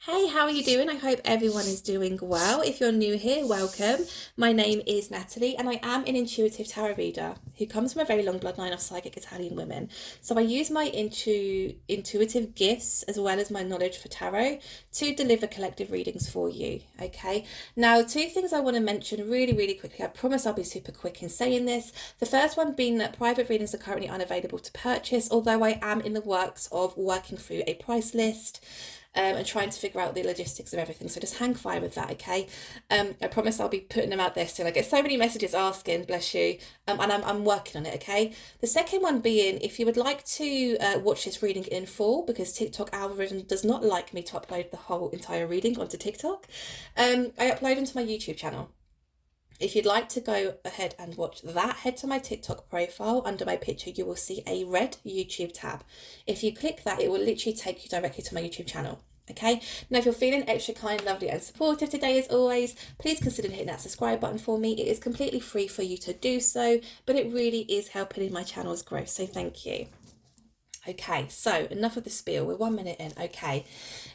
Hey, how are you doing? I hope everyone is doing well. If you're new here, welcome. My name is Natalie and I am an intuitive tarot reader who comes from a very long bloodline of psychic Italian women. So I use my intuitive gifts as well as my knowledge for tarot to deliver collective readings for you. Okay. Now, two things I want to mention really quickly. I promise I'll be super quick in saying this. The first one being that private readings are currently unavailable to purchase, although I am in the works of working through a price list and trying to figure out the logistics of everything. So just hang fire with that, okay? I promise I'll be putting them out there soon. I get so many messages asking, bless you, and I'm working on it, okay? The second one being, if you would like to watch this reading in full, because TikTok algorithm does not like me to upload the whole entire reading onto TikTok, I upload them to my YouTube channel. If you'd like to go ahead and watch that, head to my TikTok profile. Under my picture, you will see a red YouTube tab. If you click that, it will literally take you directly to my YouTube channel. Okay, now if you're feeling extra kind, lovely and supportive today as always, please consider hitting that subscribe button for me. It is completely free for you to do so, but it really is helping in my channel's growth, so thank you. Okay, so enough of the spiel. We're 1 minute in. Okay,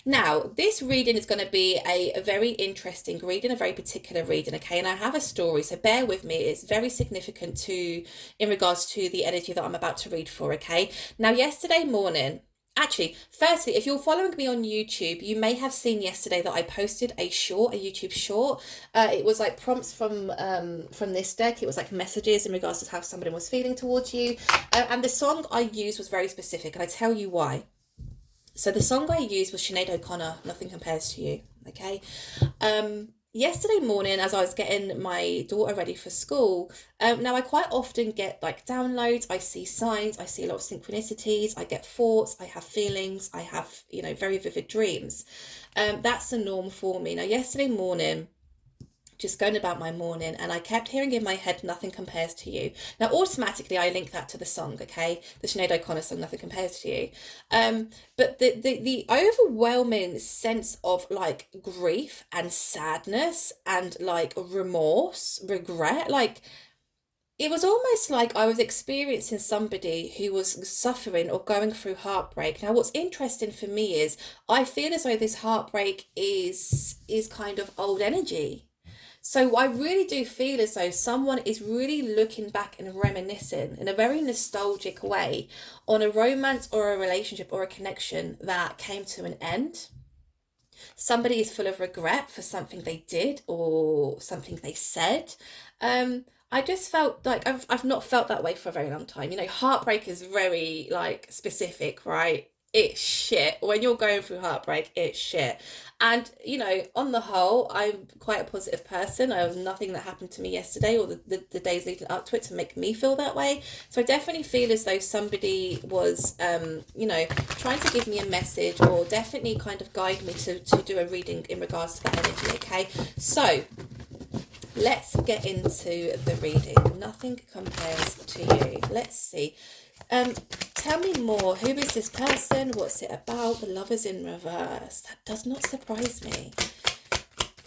now this reading is going to be a very interesting reading, a very particular reading. Okay, and I have a story, so bear with me. It's very significant to in regards to the energy that I'm about to read for. Okay, now yesterday morning. Actually, firstly, if you're following me on YouTube, you may have seen yesterday that I posted a YouTube short. It was like prompts from this deck. It was like messages in regards to how somebody was feeling towards you. And the song I used was very specific, and I tell you why. So the song I used was Sinead O'Connor, Nothing Compares to You. Okay. Yesterday morning, as I was getting my daughter ready for school, now I quite often get like downloads. I see signs, I see a lot of synchronicities, I get thoughts, I have feelings, I have, very vivid dreams. That's the norm for me. Now, yesterday morning, just going about my morning, and I kept hearing in my head, Nothing Compares to You. Now automatically I link that to the song, okay, the Sinead O'Connor song, Nothing Compares to You. But the overwhelming sense of like grief and sadness and like remorse, regret, like it was almost like I was experiencing somebody who was suffering or going through heartbreak. Now, what's interesting for me is I feel as though this heartbreak is kind of old energy. So I really do feel as though someone is really looking back and reminiscing in a very nostalgic way on a romance or a relationship or a connection that came to an end. Somebody is full of regret for something they did or something they said. I just felt like I've not felt that way for a very long time. Heartbreak is very like specific, right? It's shit. When you're going through heartbreak, it's shit. And, on the whole, I'm quite a positive person. I was nothing that happened to me yesterday or the days leading up to it to make me feel that way. So I definitely feel as though somebody was, trying to give me a message or definitely kind of guide me to do a reading in regards to that energy, okay? So let's get into the reading. Nothing Compares to You. Let's see. Tell me more. Who is this person? What's it about? The Lovers in reverse. That does not surprise me.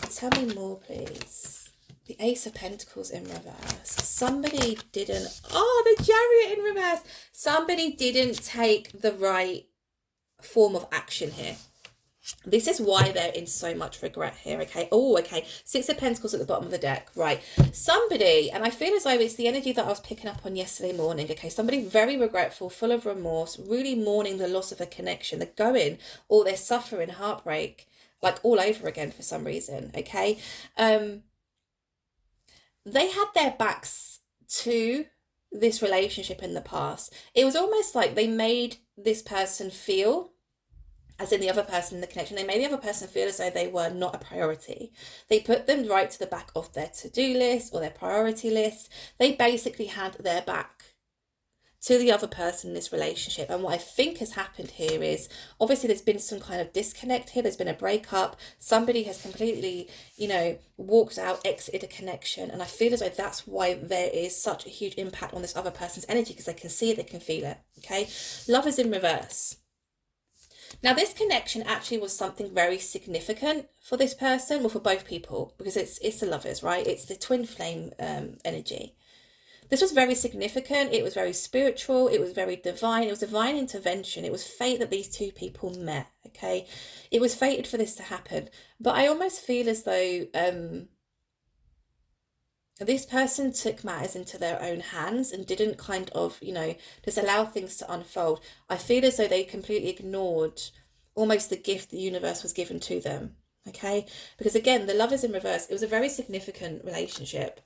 Tell me more, please. The Ace of Pentacles in reverse. Somebody didn't... Oh, the Chariot in reverse. Somebody didn't take the right form of action here. This is why they're in so much regret here, okay? Oh, okay. Six of Pentacles at the bottom of the deck, right? Somebody, and I feel as though it's the energy that I was picking up on yesterday morning, okay? Somebody very regretful, full of remorse, really mourning the loss of a connection. They're going, or they're suffering heartbreak, like all over again for some reason, okay? They had their backs to this relationship in the past. It was almost like they made this person feel, as in the other person in the connection, they made the other person feel as though they were not a priority. They put them right to the back of their to-do list or their priority list. They basically had their back to the other person in this relationship. And what I think has happened here is, obviously there's been some kind of disconnect here. There's been a breakup. Somebody has completely, walked out, exited a connection. And I feel as though that's why there is such a huge impact on this other person's energy, because they can see it, they can feel it, okay? Lovers in reverse. Now, this connection actually was something very significant for this person, well, for both people, because it's the lovers, right? It's the twin flame energy. This was very significant. It was very spiritual. It was very divine. It was divine intervention. It was fate that these two people met. Okay. It was fated for this to happen. But I almost feel as though this person took matters into their own hands and didn't kind of, just allow things to unfold. I feel as though they completely ignored almost the gift the universe was given to them. Okay. Because again, the Lovers in reverse, it was a very significant relationship.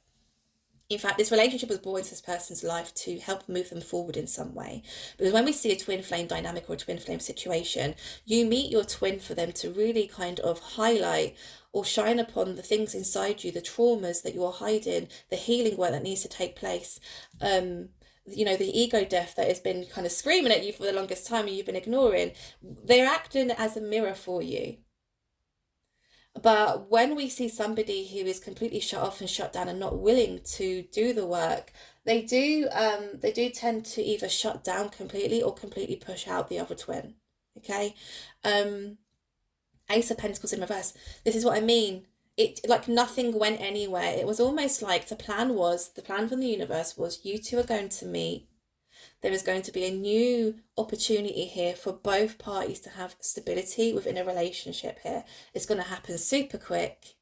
In fact, this relationship was brought into this person's life to help move them forward in some way. Because when we see a twin flame dynamic or a twin flame situation, you meet your twin for them to really kind of highlight or shine upon the things inside you, the traumas that you're hiding, the healing work that needs to take place. The ego death that has been kind of screaming at you for the longest time and you've been ignoring. They're acting as a mirror for you. But when we see somebody who is completely shut off and shut down and not willing to do the work, they do tend to either shut down completely or completely push out the other twin. Okay. Ace of Pentacles in reverse. This is what I mean. It, like, nothing went anywhere. It was almost like the plan from the universe was you two are going to meet. There is going to be a new opportunity here for both parties to have stability within a relationship here. It's going to happen super quick.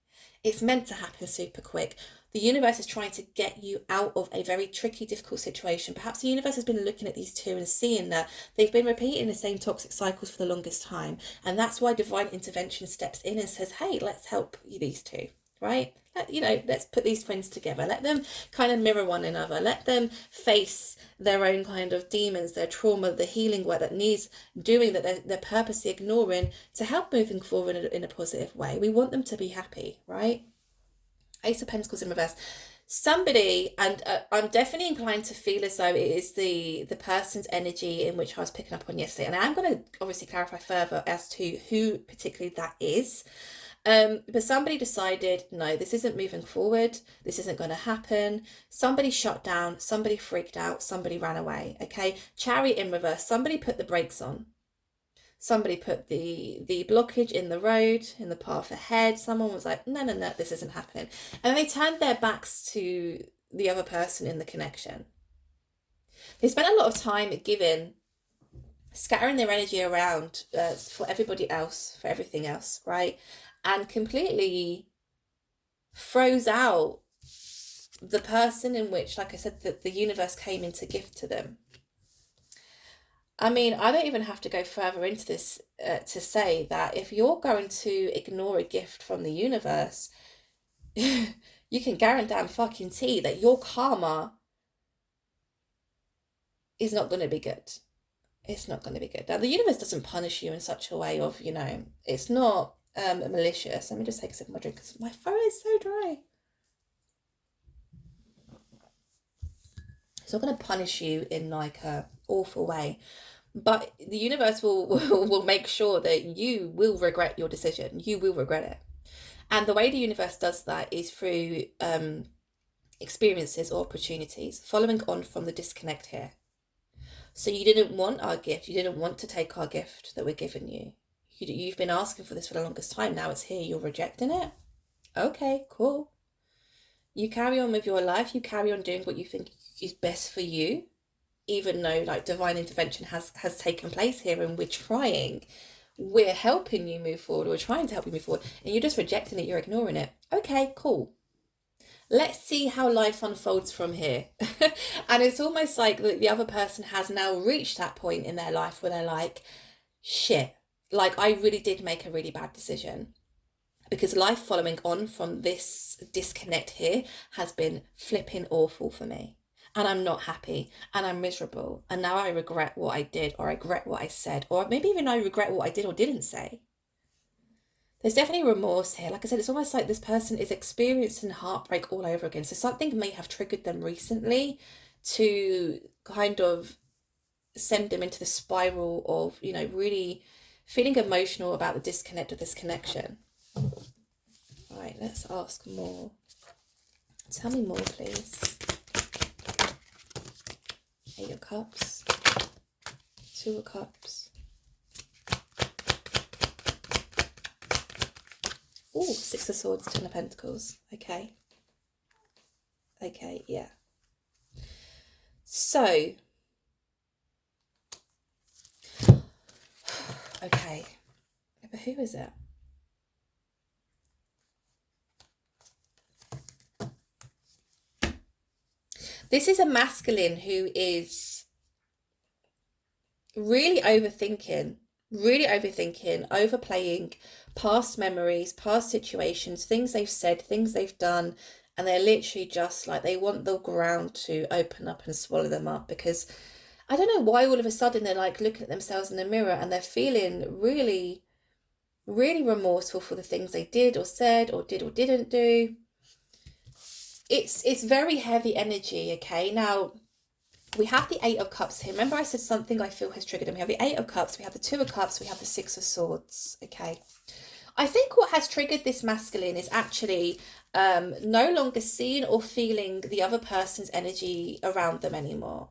It's meant to happen super quick. The universe is trying to get you out of a very tricky, difficult situation. Perhaps the universe has been looking at these two and seeing that they've been repeating the same toxic cycles for the longest time. And that's why divine intervention steps in and says, hey, let's help these two, right? Let's put these twins together. Let them kind of mirror one another. Let them face their own kind of demons, their trauma, the healing work that needs doing, that they're purposely ignoring, to help moving forward in a positive way. We want them to be happy, right? Ace of Pentacles in reverse. Somebody, and I'm definitely inclined to feel as though it is the person's energy in which I was picking up on yesterday. And I'm going to obviously clarify further as to who particularly that is. But somebody decided, no, this isn't moving forward. This isn't going to happen. Somebody shut down. Somebody freaked out. Somebody ran away. Okay. Chariot in reverse. Somebody put the brakes on. Somebody put the blockage in the road, in the path ahead. Someone was like, no, this isn't happening. And they turned their backs to the other person in the connection. They spent a lot of time scattering their energy around for everybody else, for everything else, right? And completely froze out the person in which, like I said, that the universe came in to gift to them. I mean, I don't even have to go further into this to say that if you're going to ignore a gift from the universe, you can guarantee fucking tea that your karma is not going to be good. It's not going to be good. Now, the universe doesn't punish you in such a way of, it's not malicious. Let me just take a sip of my drink because my throat is so dry. It's not going to punish you in like a awful way, but the universe will make sure that you will regret your decision. You will regret it. And the way the universe does that is through experiences or opportunities, following on from the disconnect here. So you didn't want our gift. You didn't want to take our gift that we're giving you. You've been asking for this for the longest time. Now it's here. You're rejecting it. Okay, cool. You carry on with your life. You carry on doing what you think is best for you, even though like divine intervention has taken place here and we're helping you move forward. We're trying to help you move forward and you're just rejecting it. You're ignoring it. Okay, cool. Let's see how life unfolds from here. And it's almost like the other person has now reached that point in their life where they're like, shit, like I really did make a really bad decision. Because life following on from this disconnect here has been flipping awful for me. And I'm not happy and I'm miserable. And now I regret what I did, or I regret what I said, or maybe even I regret what I did or didn't say. There's definitely remorse here. Like I said, it's almost like this person is experiencing heartbreak all over again. So something may have triggered them recently to kind of send them into the spiral of, really feeling emotional about the disconnect of this connection. Right, let's ask more. Tell me more, please. Eight of Cups. Two of Cups. Oh, Six of Swords, Ten of Pentacles. Okay, yeah. So, okay, but who is it? This is a masculine who is really overthinking, overplaying past memories, past situations, things they've said, things they've done, and they're literally just like they want the ground to open up and swallow them up because I don't know why all of a sudden they're like looking at themselves in the mirror and they're feeling really, really remorseful for the things they did or said or did or didn't do. It's very heavy energy, okay? Now we have the Eight of Cups here. Remember I said something I feel has triggered them. We have the Eight of Cups, we have the Two of Cups, we have the Six of Swords. Okay. I think what has triggered this masculine is actually no longer seeing or feeling the other person's energy around them anymore.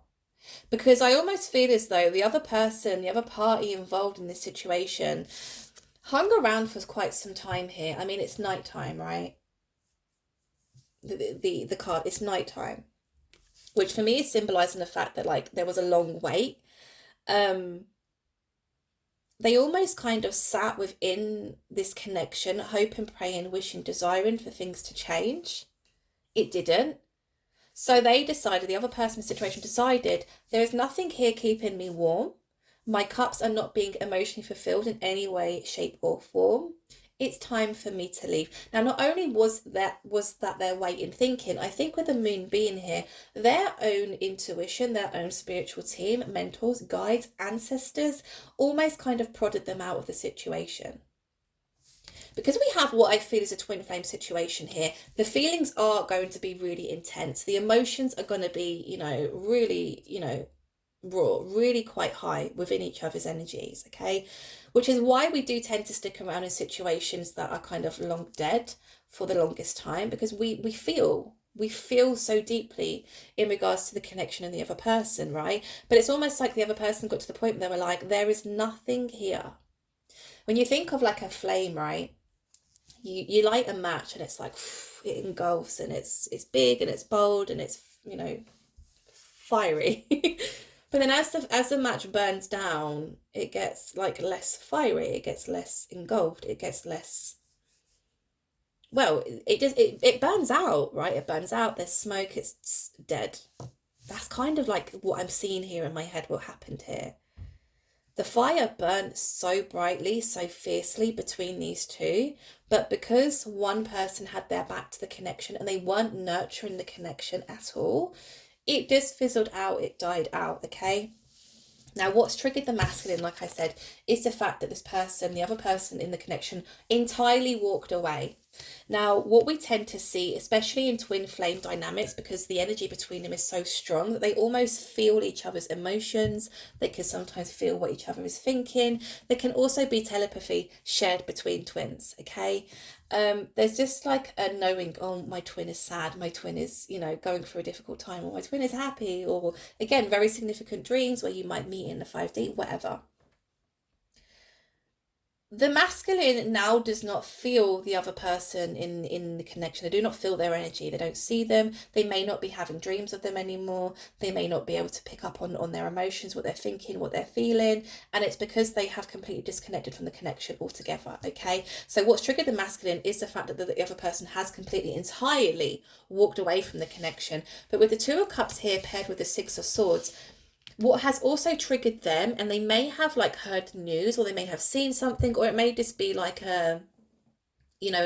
Because I almost feel as though the other person, the other party involved in this situation hung around for quite some time here. I mean, it's nighttime, right? The card, it's nighttime, which for me is symbolizing the fact that like there was a long wait. Um, they almost kind of sat within this connection, hoping, praying, wishing, desiring for things to change. It didn't. So they decided, the other person in the situation decided, there is nothing here keeping me warm. My cups are not being emotionally fulfilled in any way, shape, or form. It's time for me to leave. Now, not only was that their way in thinking, I think with the moon being here, their own intuition, their own spiritual team, mentors, guides, ancestors, almost kind of prodded them out of the situation. Because we have what I feel is a twin flame situation here, the feelings are going to be really intense. The emotions are going to be, really, raw, really quite high within each other's energies, okay? Which is why we do tend to stick around in situations that are kind of long dead for the longest time, because we feel so deeply in regards to the connection and the other person, right? But it's almost like the other person got to the point where they were like, there is nothing here. When you think of like a flame, right? You light a match and it's like it engulfs and it's big and it's bold and it's fiery. But then as the match burns down, it gets like less fiery, it gets less engulfed, it gets less, well, it burns out, right? It burns out, there's smoke, it's dead. That's kind of like what I'm seeing here in my head, what happened here. The fire burnt so brightly, so fiercely between these two, but because one person had their back to the connection and they weren't nurturing the connection at all, it just fizzled out, it died out, okay? Now, what's triggered the masculine, like I said, is the fact that this person, the other person in the connection, entirely walked away. Now, what we tend to see, especially in twin flame dynamics, because the energy between them is so strong that they almost feel each other's emotions. They can sometimes feel what each other is thinking. There can also be telepathy shared between twins, okay? There's just like a knowing, oh, my twin is sad, my twin is, going through a difficult time, or my twin is happy, or again, very significant dreams where you might meet in the 5D, whatever. The masculine now does not feel the other person in the connection. They do not feel their energy. They don't see them. They may not be having dreams of them anymore. They may not be able to pick up on their emotions, what they're thinking, what they're feeling. And it's because they have completely disconnected from the connection altogether. Okay. So what's triggered the masculine is the fact that the other person has completely, entirely walked away from the connection. But with the Two of Cups here paired with the Six of Swords, what has also triggered them, and they may have like heard news or they may have seen something, or it may just be like an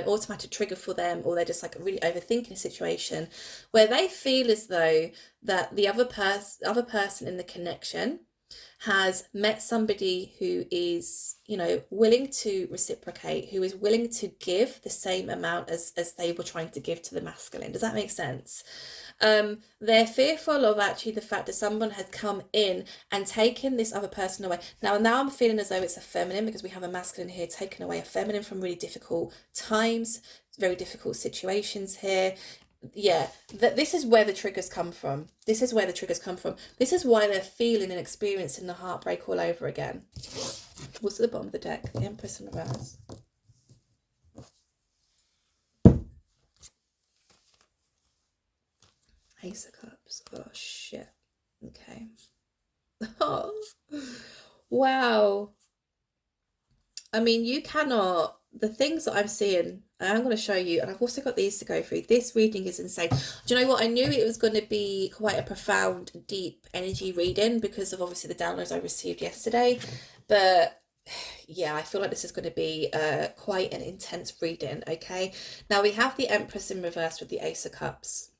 automatic trigger for them, or they're just like really overthinking a situation where they feel as though that the other person in the connection has met somebody who is, willing to reciprocate, who is willing to give the same amount as they were trying to give to the masculine. Does that make sense? They're fearful of actually the fact that someone has come in and taken this other person away. Now I'm feeling as though it's a feminine, because we have a masculine here taking away a feminine from really difficult times, very difficult situations here. Yeah, this is where the triggers come from. This is why they're feeling and experiencing the heartbreak all over again. What's at the bottom of the deck? The Empress in reverse. Ace of Cups. Oh shit. Okay. Oh, wow. I mean, you cannot, the things that I'm seeing, I'm going to show you, and I've also got these to go through. This reading is insane. Do you know what? I knew it was going to be quite a profound, deep energy reading because of obviously the downloads I received yesterday. But yeah, I feel like this is going to be quite an intense reading, okay? Now we have the Empress in reverse with the Ace of Cups.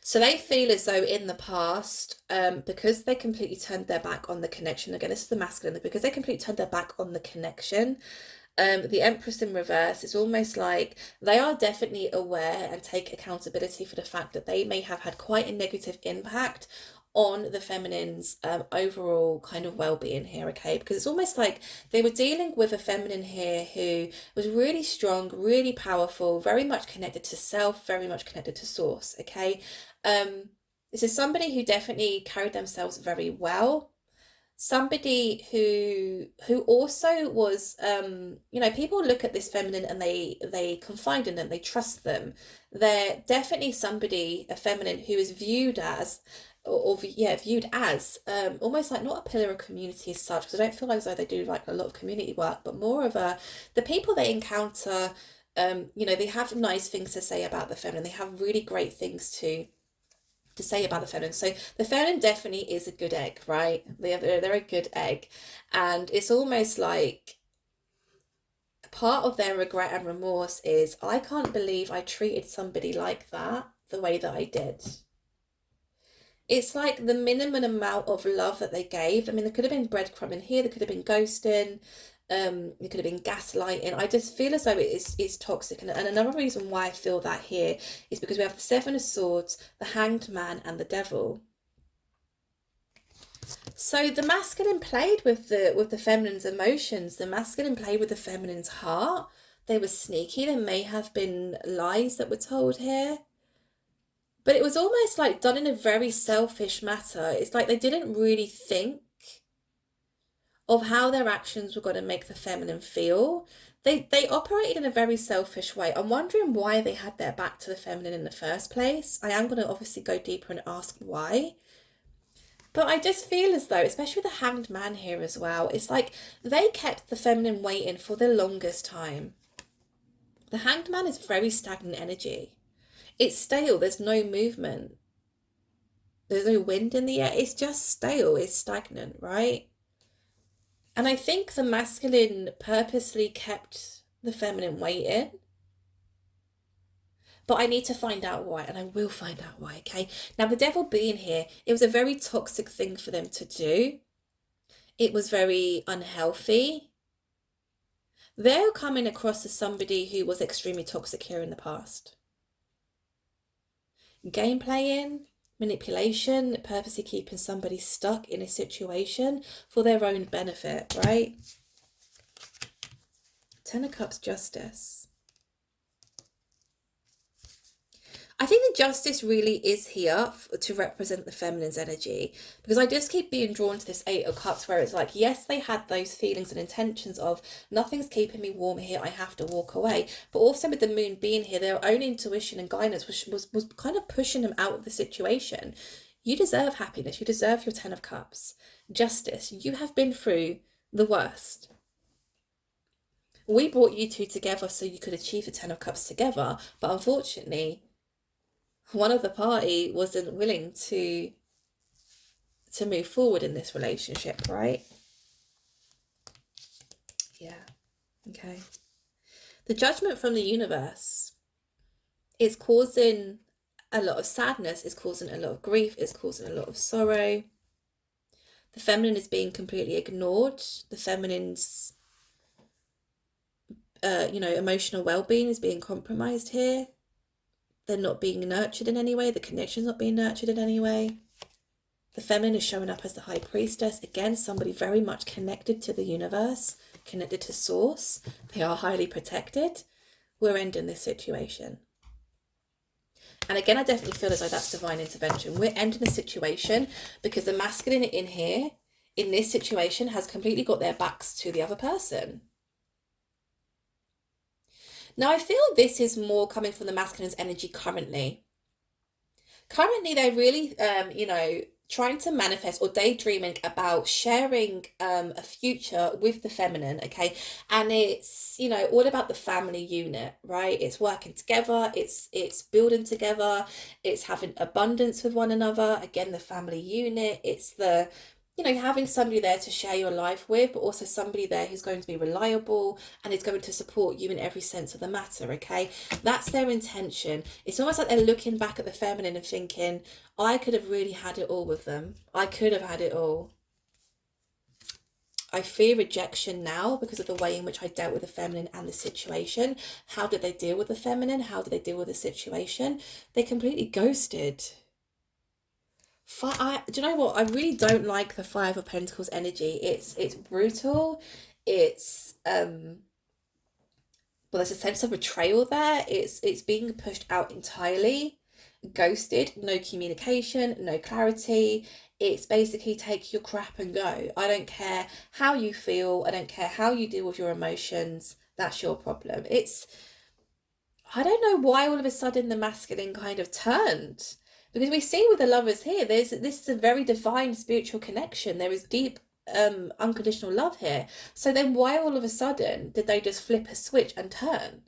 So they feel as though in the past, because they completely turned their back on the connection, again, this is the masculine, because they completely turned their back on the connection, the Empress in reverse is almost like they are definitely aware and take accountability for the fact that they may have had quite a negative impact on the feminine's overall kind of well-being here, okay? Because it's almost like they were dealing with a feminine here who was really strong, really powerful, very much connected to self, very much connected to source, okay? um this is somebody who definitely carried themselves very well, somebody who also was, people look at this feminine and they confide in them, they trust them. They're definitely somebody, a feminine, who is viewed as, yeah, viewed as almost like not a pillar of community as such, because I don't feel as though they do like a lot of community work, but more of a, the people they encounter, they have nice things to say about the feminine, they have really great things to say about the feminine. So the feminine definitely is a good egg, right? They're a good egg. And it's almost like part of their regret and remorse is, I can't believe I treated somebody like that the way that I did. It's like the minimum amount of love that they gave. I mean, there could have been breadcrumbing here, there could have been ghosting, it could have been gaslighting. I just feel as though it's toxic. And another reason why I feel that here is because we have the Seven of Swords, the Hanged Man, and the Devil. So the masculine played with the feminine's emotions. The masculine played with the feminine's heart. They were sneaky. There may have been lies that were told here. But it was almost like done in a very selfish matter. It's like they didn't really think of how their actions were going to make the feminine feel. They operated in a very selfish way. I'm wondering why they had their back to the feminine in the first place. I am going to obviously go deeper and ask why. But I just feel as though, especially with the Hanged Man here as well, it's like they kept the feminine waiting for the longest time. The Hanged Man is very stagnant energy. It's stale, there's no movement. There's no wind in the air. It's just stale, it's stagnant, right? And I think the masculine purposely kept the feminine waiting. But I need to find out why, and I will find out why, okay? Now, the devil being here, it was a very toxic thing for them to do. It was very unhealthy. They're coming across as somebody who was extremely toxic here in the past. Game playing, manipulation, purposely keeping somebody stuck in a situation for their own benefit, right? Ten of Cups, Justice. I think the Justice really is here to represent the feminine's energy, because I just keep being drawn to this Eight of Cups where it's like, yes, they had those feelings and intentions of nothing's keeping me warm here, I have to walk away. But also with the Moon being here, their own intuition and guidance was kind of pushing them out of the situation. You deserve happiness. You deserve your Ten of Cups. Justice. You have been through the worst. We brought you two together so you could achieve the Ten of Cups together. But unfortunately, one of the party wasn't willing to move forward in this relationship, right? Yeah. Okay. The Judgment from the universe is causing a lot of sadness, is causing a lot of grief, is causing a lot of sorrow. The feminine is being completely ignored. The feminine's emotional well-being is being compromised here. They're not being nurtured in any way. The connection's not being nurtured in any way. The feminine is showing up as the High Priestess. Again, somebody very much connected to the universe, connected to source. They are highly protected. We're ending this situation. And again, I definitely feel as though that's divine intervention. We're ending the situation because the masculine in here, in this situation, has completely got their backs to the other person. Now, I feel this is more coming from the masculine's energy currently. Currently they're really trying to manifest or daydreaming about sharing a future with the feminine, okay? And it's, all about the family unit, right? It's working together, it's building together, it's having abundance with one another. Again, the family unit, it's the having somebody there to share your life with, but also somebody there who's going to be reliable and is going to support you in every sense of the matter, okay? That's their intention. It's almost like they're looking back at the feminine and thinking, I could have really had it all with them. I could have had it all. I fear rejection now because of the way in which I dealt with the feminine and the situation. How did they deal with the feminine? How did they deal with the situation? They completely ghosted. Do you know what? I really don't like the Five of Pentacles energy. It's brutal. It's well, there's a sense of betrayal there. It's being pushed out entirely, ghosted, no communication, no clarity. It's basically take your crap and go. I don't care how you feel. I don't care how you deal with your emotions. That's your problem. I don't know why all of a sudden the masculine kind of turned. Because we see with the lovers here, this is a very divine spiritual connection. There is deep unconditional love here. So then why all of a sudden did they just flip a switch and turn?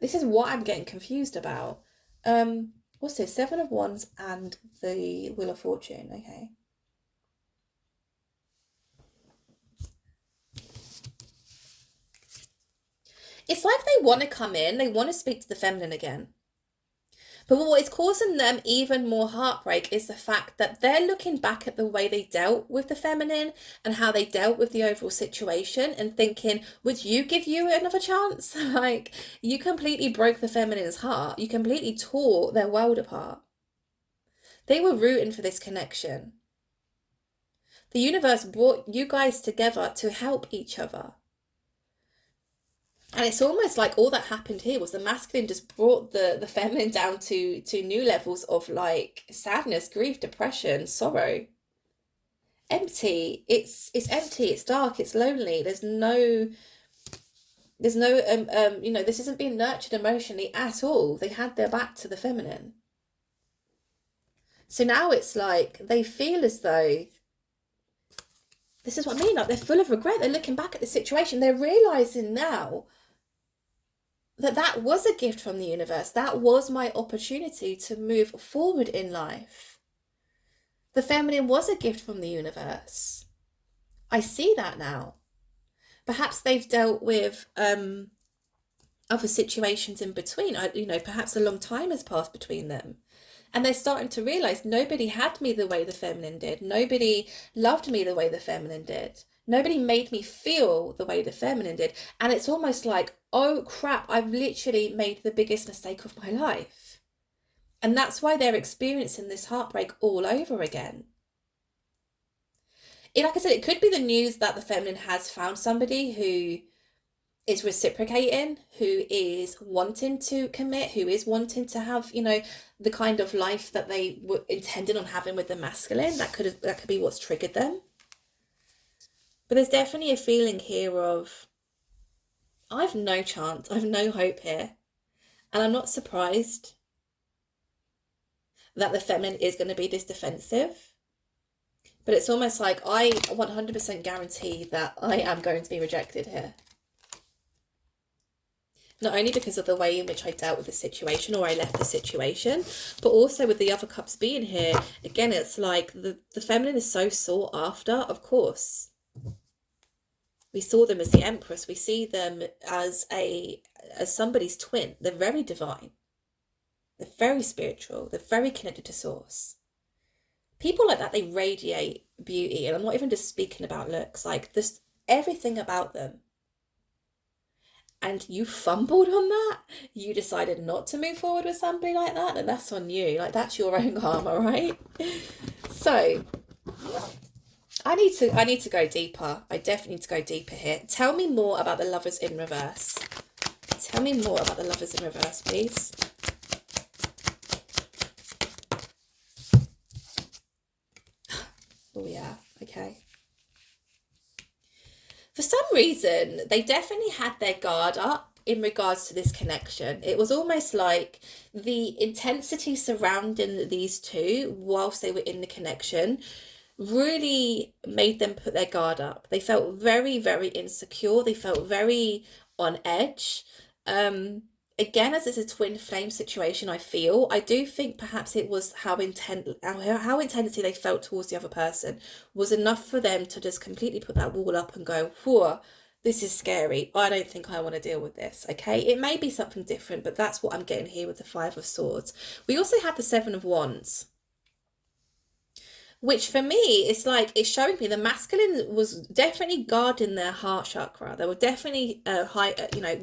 This is what I'm getting confused about. What's this? Seven of Wands and the Wheel of Fortune. Okay. It's like they want to come in, they want to speak to the feminine again. But what is causing them even more heartbreak is the fact that they're looking back at the way they dealt with the feminine and how they dealt with the overall situation and thinking, would you give you another chance? Like, you completely broke the feminine's heart. You completely tore their world apart. They were rooting for this connection. The universe brought you guys together to help each other. And it's almost like all that happened here was the masculine just brought the feminine down to new levels of like sadness, grief, depression, sorrow. Empty. It's empty, it's dark, it's lonely. There's no this isn't being nurtured emotionally at all. They had their back to the feminine. So now it's like they feel as though this is what I mean, like they're full of regret. They're looking back at the situation. They're realizing now that was a gift from the universe. That was my opportunity to move forward in life. The feminine was a gift from the universe. I see that now. Perhaps they've dealt with other situations in between. Perhaps a long time has passed between them. And they're starting to realize nobody had me the way the feminine did. Nobody loved me the way the feminine did. Nobody made me feel the way the feminine did. And it's almost like, oh crap, I've literally made the biggest mistake of my life. And that's why they're experiencing this heartbreak all over again. Like I said, it could be the news that the feminine has found somebody who is reciprocating, who is wanting to commit, who is wanting to have, the kind of life that they were intending on having with the masculine. That could be what's triggered them. But there's definitely a feeling here of, I've no chance, I've no hope here. And I'm not surprised that the feminine is going to be this defensive. But it's almost like I 100% guarantee that I am going to be rejected here. Not only because of the way in which I dealt with the situation or I left the situation, but also with the other cups being here. Again, it's like the feminine is so sought after, of course. We saw them as the Empress. We see them as somebody's twin. They're very divine. They're very spiritual. They're very connected to source. People like that, they radiate beauty. And I'm not even just speaking about looks. Like, this, everything about them. And you fumbled on that, you decided not to move forward with somebody like that, and that's on you. Like, that's your own karma, right? So I need to go deeper. I definitely need to go deeper here. Tell me more about the Lovers in reverse. Tell me more about the Lovers in reverse, please. Oh yeah, okay. For some reason, they definitely had their guard up in regards to this connection. It was almost like the intensity surrounding these two whilst they were in the connection really made them put their guard up. They felt very, very insecure. They felt very on edge. Again, as it's a twin flame situation, I do think perhaps it was how intensely they felt towards the other person was enough for them to just completely put that wall up and go, whoa, this is scary. I don't think I want to deal with this. Okay, it may be something different, but that's what I'm getting here with the Five of Swords. We also have the Seven of Wands, which for me, it's showing me the masculine was definitely guarding their heart chakra. They were definitely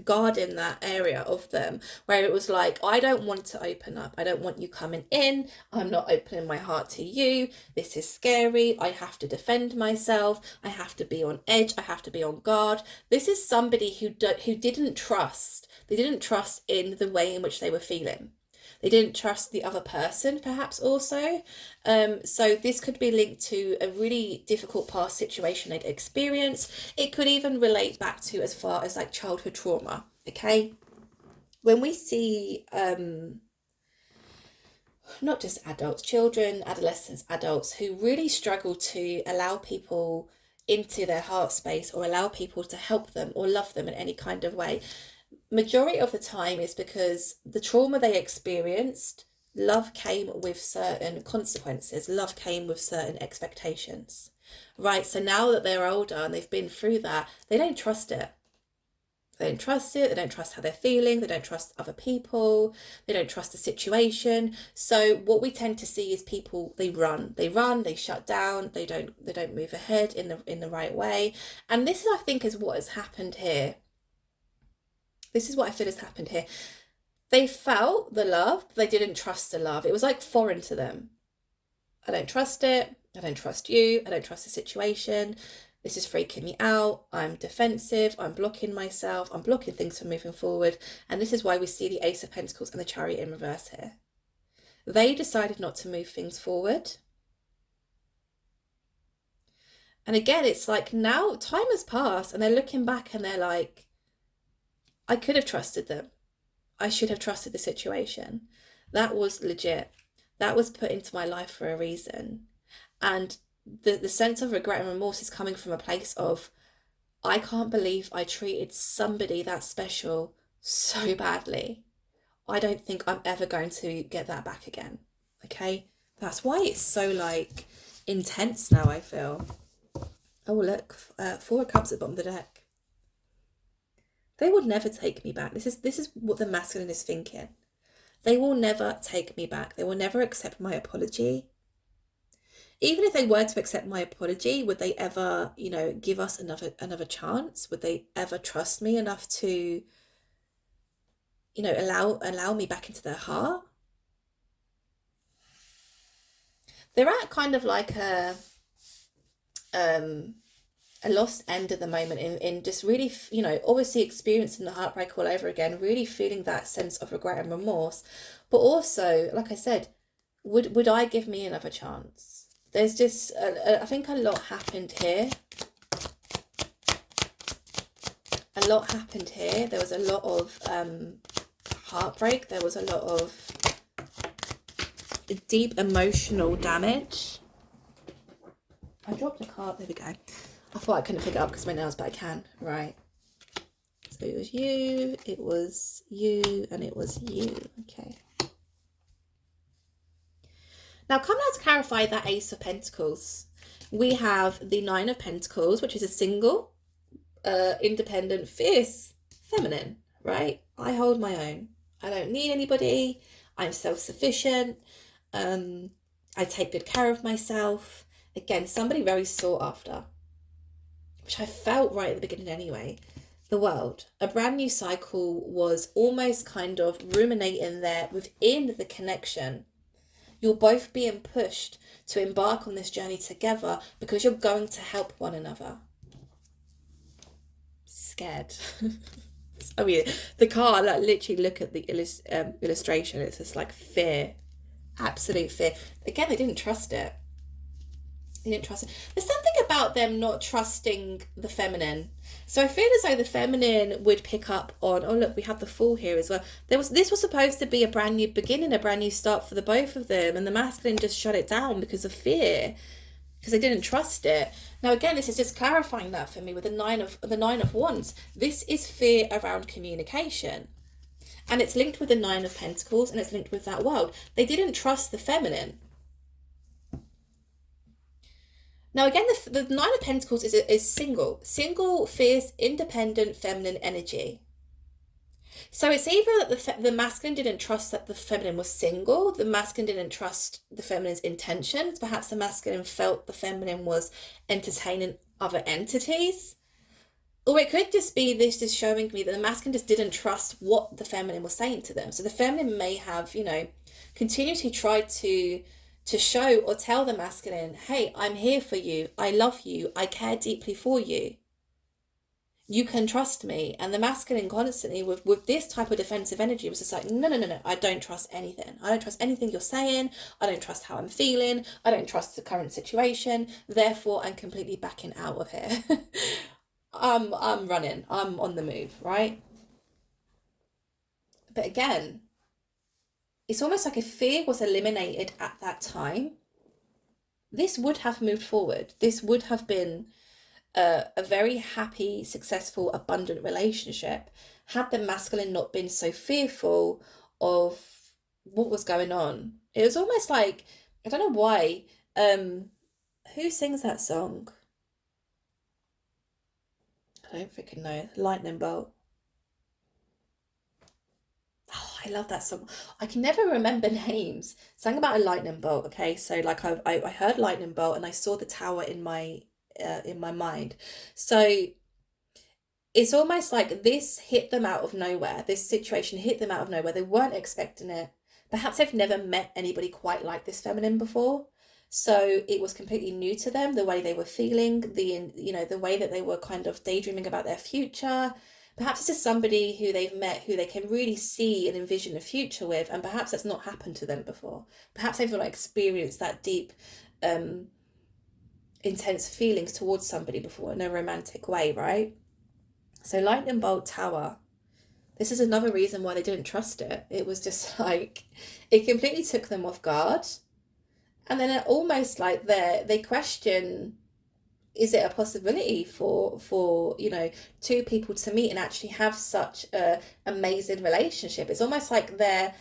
guarding that area of them where it was like, I don't want to open up. I don't want you coming in. I'm not opening my heart to you. This is scary. I have to defend myself. I have to be on edge. I have to be on guard. This is somebody who didn't trust. They didn't trust in the way in which they were feeling. They didn't trust the other person, perhaps also. So this could be linked to a really difficult past situation they'd experienced. It could even relate back to as far as like childhood trauma, okay? When we see not just adults, children, adolescents, adults who really struggle to allow people into their heart space or allow people to help them or love them in any kind of way, majority of the time is because the trauma they experienced, love came with certain consequences. Love came with certain expectations, right? So now that they're older and they've been through that, they don't trust it. They don't trust it. They don't trust how they're feeling. They don't trust other people. They don't trust the situation. So what we tend to see is people, they run, they shut down. They don't move ahead in the right way. And this, I think, is what has happened here. This is what I feel has happened here. They felt the love, but they didn't trust the love. It was like foreign to them. I don't trust it. I don't trust you. I don't trust the situation. This is freaking me out. I'm defensive. I'm blocking myself. I'm blocking things from moving forward. And this is why we see the Ace of Pentacles and the Chariot in reverse here. They decided not to move things forward. And again, it's like now time has passed and they're looking back and they're like, I could have trusted them. I should have trusted the situation. That was legit. That was put into my life for a reason. And the sense of regret and remorse is coming from a place of, I can't believe I treated somebody that special so badly. I don't think I'm ever going to get that back again. Okay? That's why it's so like intense now, I feel. Oh, look, 4 of Cups at the bottom of the deck. They would never take me back. This is what the masculine is thinking. They will never take me back. They will never accept my apology. Even if they were to accept my apology, would they ever, give us another chance? Would they ever trust me enough to, allow me back into their heart? They're at kind of like a lost end at the moment in just really, obviously experiencing the heartbreak all over again, really feeling that sense of regret and remorse. But also, like I said, would I give me another chance? There's just, I think a lot happened here. A lot happened here. There was a lot of heartbreak. There was a lot of deep emotional damage. I dropped a card. There we go. I thought I couldn't pick it up because my nails, but I can. Right. So it was you, and it was you. Okay. Now, coming out to clarify that Ace of Pentacles, we have the Nine of Pentacles, which is a single, independent, fierce, feminine, right? I hold my own. I don't need anybody. I'm self-sufficient. I take good care of myself. Again, somebody very sought after, which I felt right at the beginning anyway. The world, a brand new cycle was almost kind of ruminating there within the connection. You're both being pushed to embark on this journey together because you're going to help one another. Scared. I mean, the card, like, literally look at the illustration. It's just like fear, absolute fear. Again, they didn't trust it. They didn't trust it. There's something about about them not trusting the feminine. So I feel as though the feminine would pick up on, oh look, we have the Fool here as well. This was supposed to be a brand new beginning, a brand new start for the both of them, and the masculine just shut it down because of fear, because they didn't trust it. Now again, this is just clarifying that for me with the Nine of Wands. This is fear around communication. And it's linked with the Nine of Pentacles, and it's linked with that world. They didn't trust the feminine. Now again, the Nine of Pentacles is single, fierce, independent, feminine energy. So it's either that the masculine didn't trust that the feminine was single, the masculine didn't trust the feminine's intentions, perhaps the masculine felt the feminine was entertaining other entities. Or it could just be this just showing me that the masculine just didn't trust what the feminine was saying to them. So the feminine may have, continuously tried to show or tell the masculine, hey, I'm here for you. I love you. I care deeply for you. You can trust me. And the masculine constantly with this type of defensive energy was just like, no. I don't trust anything. I don't trust anything you're saying. I don't trust how I'm feeling. I don't trust the current situation. Therefore, I'm completely backing out of here. I'm running. I'm on the move, right? But again, it's almost like if fear was eliminated at that time, this would have moved forward. This would have been a very happy, successful, abundant relationship had the masculine not been so fearful of what was going on. It was almost like, I don't know why, who sings that song? I don't freaking know. Lightning Bolt. Oh, I love that song. I can never remember names. Sang about a lightning bolt. Okay, so like I heard lightning bolt and I saw the tower in my mind. So it's almost like this hit them out of nowhere. This situation hit them out of nowhere. They weren't expecting it. Perhaps they've never met anybody quite like this feminine before. So it was completely new to them, the way they were feeling, the way that they were kind of daydreaming about their future. Perhaps it's just somebody who they've met who they can really see and envision a future with, and perhaps that's not happened to them before. Perhaps they've not experienced that deep, intense feelings towards somebody before in a romantic way, right? So Lightning Bolt Tower, this is another reason why they didn't trust it. It was just like, it completely took them off guard. And then it almost like they question, is it a possibility for two people to meet and actually have such a amazing relationship? It's almost like their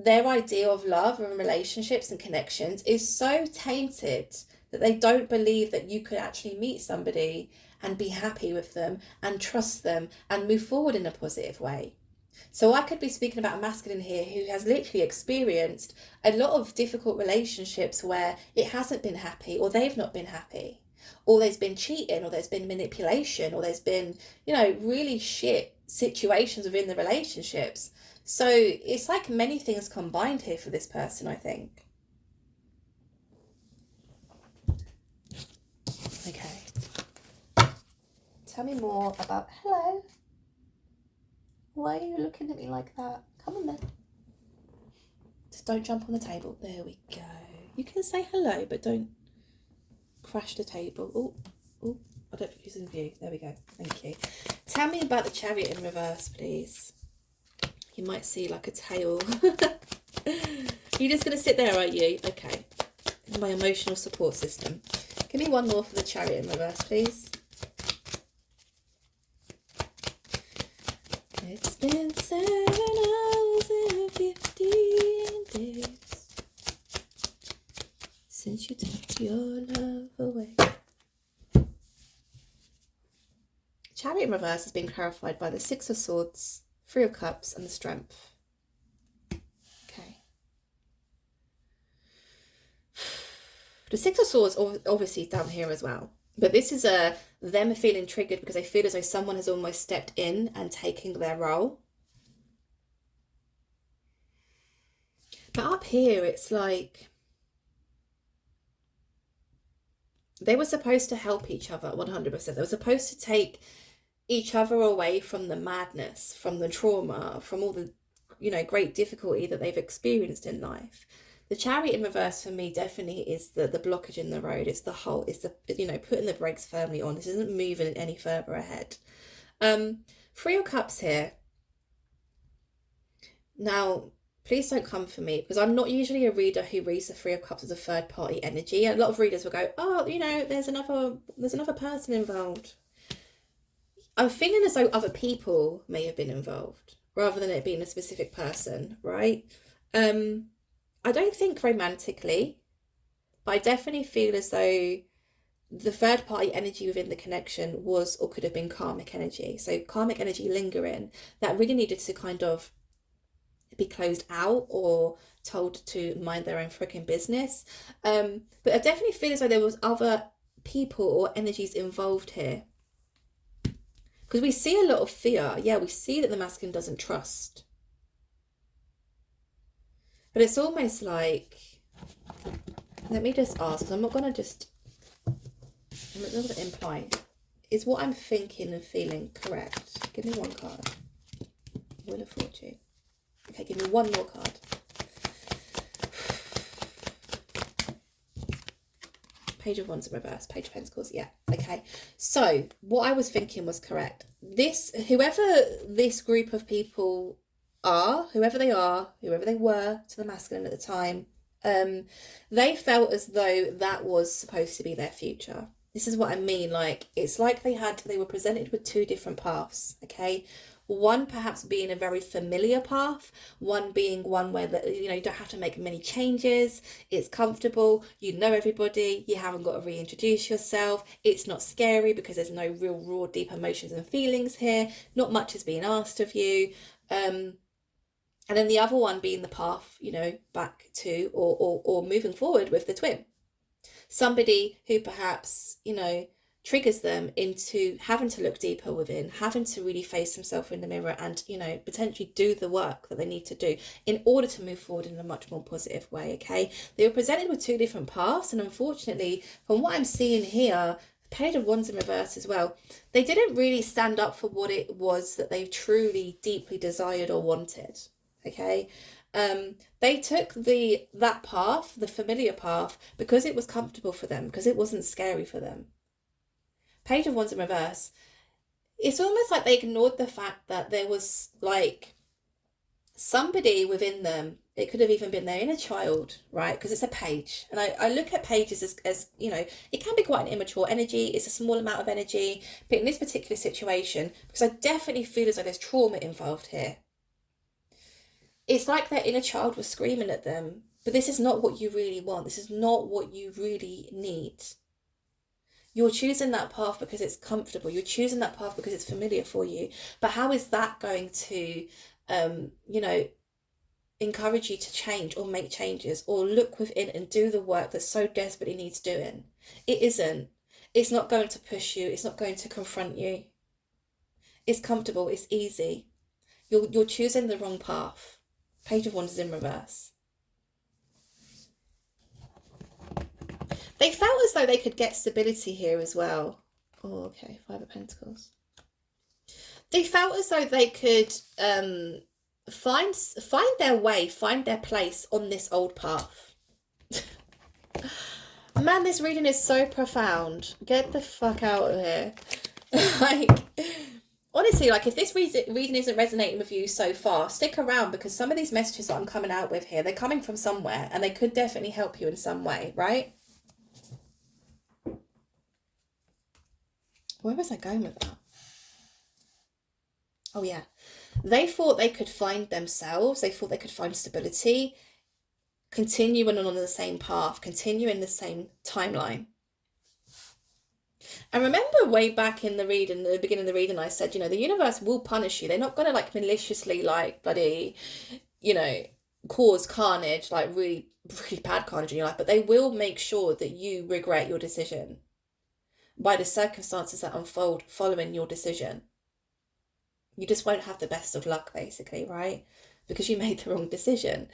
idea of love and relationships and connections is so tainted that they don't believe that you could actually meet somebody and be happy with them and trust them and move forward in a positive way. So I could be speaking about a masculine here who has literally experienced a lot of difficult relationships where it hasn't been happy, or they've not been happy, or there's been cheating, or there's been manipulation, or there's been, really shit situations within the relationships. So it's like many things combined here for this person, I think. Okay. Tell me more about, hello. Why are you looking at me like that? Come on then. Just don't jump on the table. There we go. You can say hello, but don't crash the table. Oh, I don't think he's in view. There we go. Thank you. Tell me about the Chariot in reverse, please. You might see like a tail. You're just going to sit there, are you? Okay. My emotional support system. Give me one more for the Chariot in reverse, please. It's been 7 hours and 15 days since you took your love away. Chariot in reverse has been clarified by the Six of Swords, Three of Cups, and the Strength. Okay. The Six of Swords obviously down here as well. But this is them feeling triggered because they feel as though someone has almost stepped in and taken their role. But up here, it's like they were supposed to help each other 100%. They were supposed to take each other away from the madness, from the trauma, from all the, great difficulty that they've experienced in life. The Chariot in reverse for me definitely is the blockage in the road. It's putting the brakes firmly on. This isn't moving any further ahead. Three of Cups here. Now, please don't come for me, because I'm not usually a reader who reads the Three of Cups as a third party energy. A lot of readers will go, oh, there's another person involved. I'm feeling as though other people may have been involved rather than it being a specific person, right? I don't think romantically, but I definitely feel as though the third party energy within the connection was or could have been karmic energy. So karmic energy lingering that really needed to kind of be closed out or told to mind their own freaking business. But I definitely feel as though there was other people or energies involved here. Because we see a lot of fear. Yeah, we see that the masculine doesn't trust. But it's almost like, let me just ask, because I'm not going to imply, is what I'm thinking and feeling correct? Give me one card. Wheel of Fortune. Okay, give me one more card. Page of Wands in reverse, Page of Pentacles, yeah. Okay, so what I was thinking was correct. Whoever this group of people are, whoever they were to the masculine at the time, they felt as though that was supposed to be their future. This is what I mean, like, it's like they were presented with two different paths, okay? One perhaps being a very familiar path, one being one where you don't have to make many changes, it's comfortable, you know everybody, you haven't got to reintroduce yourself, it's not scary because there's no real raw deep emotions and feelings here, not much is being asked of you. And then the other one being the path, back to or moving forward with the twin. Somebody who perhaps, triggers them into having to look deeper within, having to really face themselves in the mirror and, potentially do the work that they need to do in order to move forward in a much more positive way, okay? They were presented with two different paths, and unfortunately, from what I'm seeing here, Page of Wands in reverse as well, they didn't really stand up for what it was that they truly, deeply desired or wanted, okay? They took that path, the familiar path, because it was comfortable for them, because it wasn't scary for them. Page of Wands in reverse, it's almost like they ignored the fact that there was like somebody within them. It could have even been their inner child, right? Because it's a page. And I look at pages as, it can be quite an immature energy. It's a small amount of energy. But in this particular situation, because I definitely feel as though there's trauma involved here, it's like their inner child was screaming at them, but this is not what you really want. This is not what you really need. You're choosing that path because it's comfortable. You're choosing that path because it's familiar for you. But how is that going to, encourage you to change or make changes or look within and do the work that so desperately needs doing? It isn't. It's not going to push you. It's not going to confront you. It's comfortable. It's easy. You're choosing the wrong path. Page of Wands is in reverse. They felt as though they could get stability here as well. Oh, okay, Five of Pentacles. They felt as though they could find their way, find their place on this old path. Man, this reading is so profound. Get the fuck out of here. Honestly, if this reading isn't resonating with you so far, stick around, because some of these messages that I'm coming out with here, they're coming from somewhere and they could definitely help you in some way, right? Where was I going with that? Oh, yeah. They thought they could find themselves. They thought they could find stability, continuing on the same path, continuing the same timeline. And remember way back in the beginning of the reading, I said, the universe will punish you. They're not going to maliciously bloody, cause carnage, really, really bad carnage in your life, but they will make sure that you regret your decision by the circumstances that unfold following your decision. You just won't have the best of luck, basically, right? Because you made the wrong decision.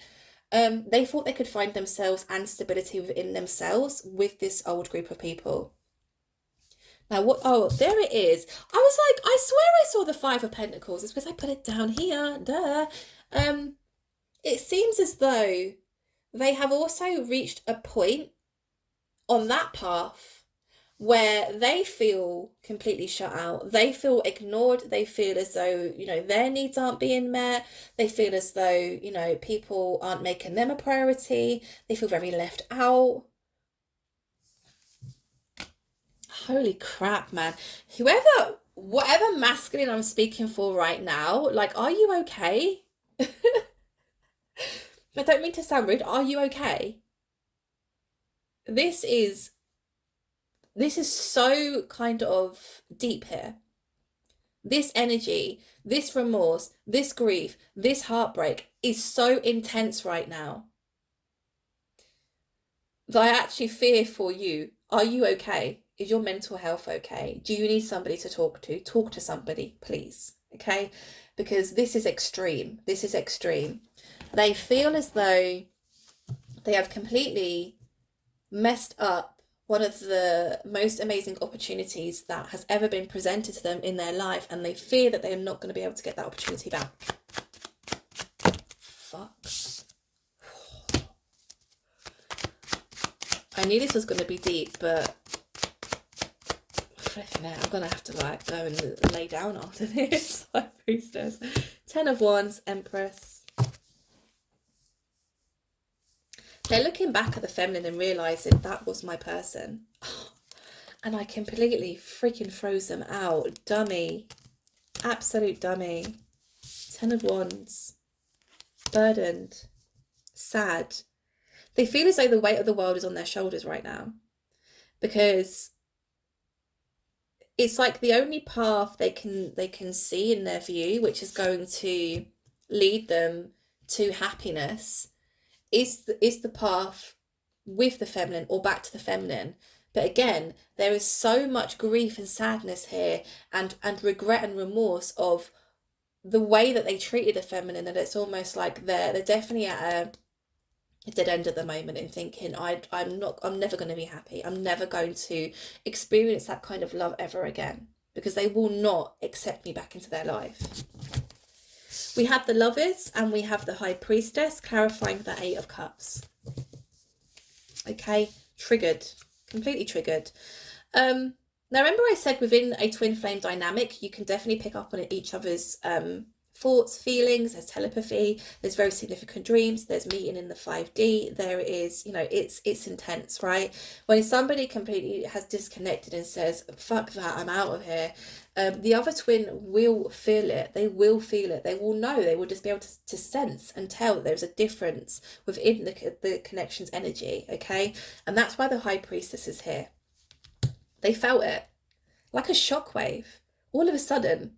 They thought they could find themselves and stability within themselves with this old group of people. Now, there it is. I was like, I swear I saw the Five of Pentacles. It's because I put it down here. Duh. It seems as though they have also reached a point on that path where they feel completely shut out. They feel ignored. They feel as though, their needs aren't being met. They feel as though, people aren't making them a priority. They feel very left out. Holy crap, man. Whatever masculine I'm speaking for right now, like, are you okay? I don't mean to sound rude. Are you okay? This is so kind of deep here. This energy, this remorse, this grief, this heartbreak is so intense right now that I actually fear for you. Are you okay? Is your mental health okay? Do you need somebody to talk to? Talk to somebody, please. Okay? Because this is extreme. This is extreme. They feel as though they have completely messed up one of the most amazing opportunities that has ever been presented to them in their life, and they fear that they're not going to be able to get that opportunity back. Fuck. I knew this was going to be deep, but flipping it, I'm going to have to go and lay down after this. High Priestess. 10 of Wands, Empress. They're looking back at the feminine and realising that was my person. And I completely freaking froze them out. Dummy. Absolute dummy. 10 of Wands. Burdened. Sad. They feel as though the weight of the world is on their shoulders right now. Because it's like the only path they can see in their view, which is going to lead them to happiness, is the path with the feminine or back to the feminine. But again, there is so much grief and sadness here, and regret and remorse of the way that they treated the feminine, and it's almost like they're definitely at a dead end at the moment in thinking, I'm never going to be happy. I'm never going to experience that kind of love ever again, because they will not accept me back into their life. We have the Lovers and we have the High Priestess, clarifying that 8 of Cups. Okay, triggered, completely triggered. Now remember I said within a twin flame dynamic, you can definitely pick up on each other's thoughts, feelings. There's telepathy, there's very significant dreams, there's meeting in the 5D, there is, it's intense, right? When somebody completely has disconnected and says, fuck that, I'm out of here, the other twin will feel it. They will feel it. They will know. They will just be able to sense and tell that there's a difference within the connection's energy, okay? And that's why the High Priestess is here. They felt it like a shockwave. All of a sudden,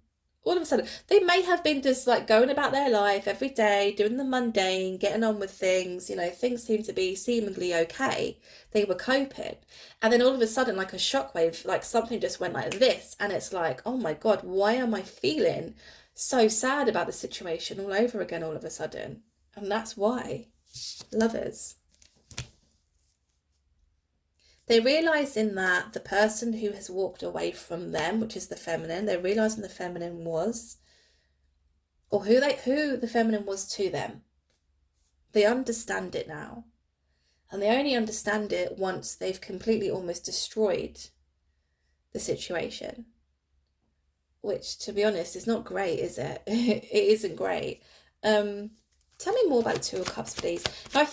they may have been just like going about their life every day, doing the mundane, getting on with things, things seem to be seemingly okay. They were coping. And then all of a sudden, like a shockwave, like something just went like this. And it's like, oh my God, why am I feeling so sad about the situation all over again all of a sudden? And that's why. Lovers. They realise in that the person who has walked away from them, which is the feminine, they're realising the feminine was, or who the feminine was to them. They understand it now. And they only understand it once they've completely almost destroyed the situation. Which, to be honest, is not great, is it? It isn't great. Tell me more about the Two of Cups, please. Now, I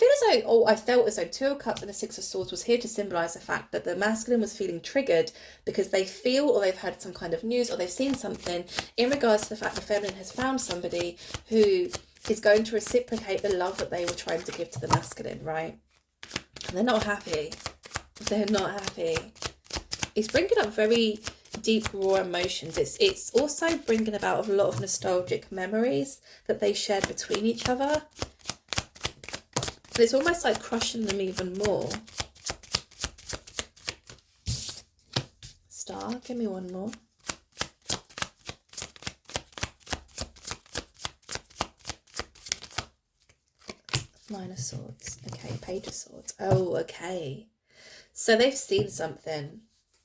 felt as though Two of Cups and the Six of Swords was here to symbolise the fact that the masculine was feeling triggered because they feel, or they've heard some kind of news, or they've seen something in regards to the fact the feminine has found somebody who is going to reciprocate the love that they were trying to give to the masculine, right? And they're not happy. They're not happy. It's bringing up very deep, raw emotions. It's also bringing about a lot of nostalgic memories that they shared between each other. But it's almost like crushing them even more. Star, give me one more. Nine of Swords. Okay, Page of Swords. Oh, okay. So they've seen something.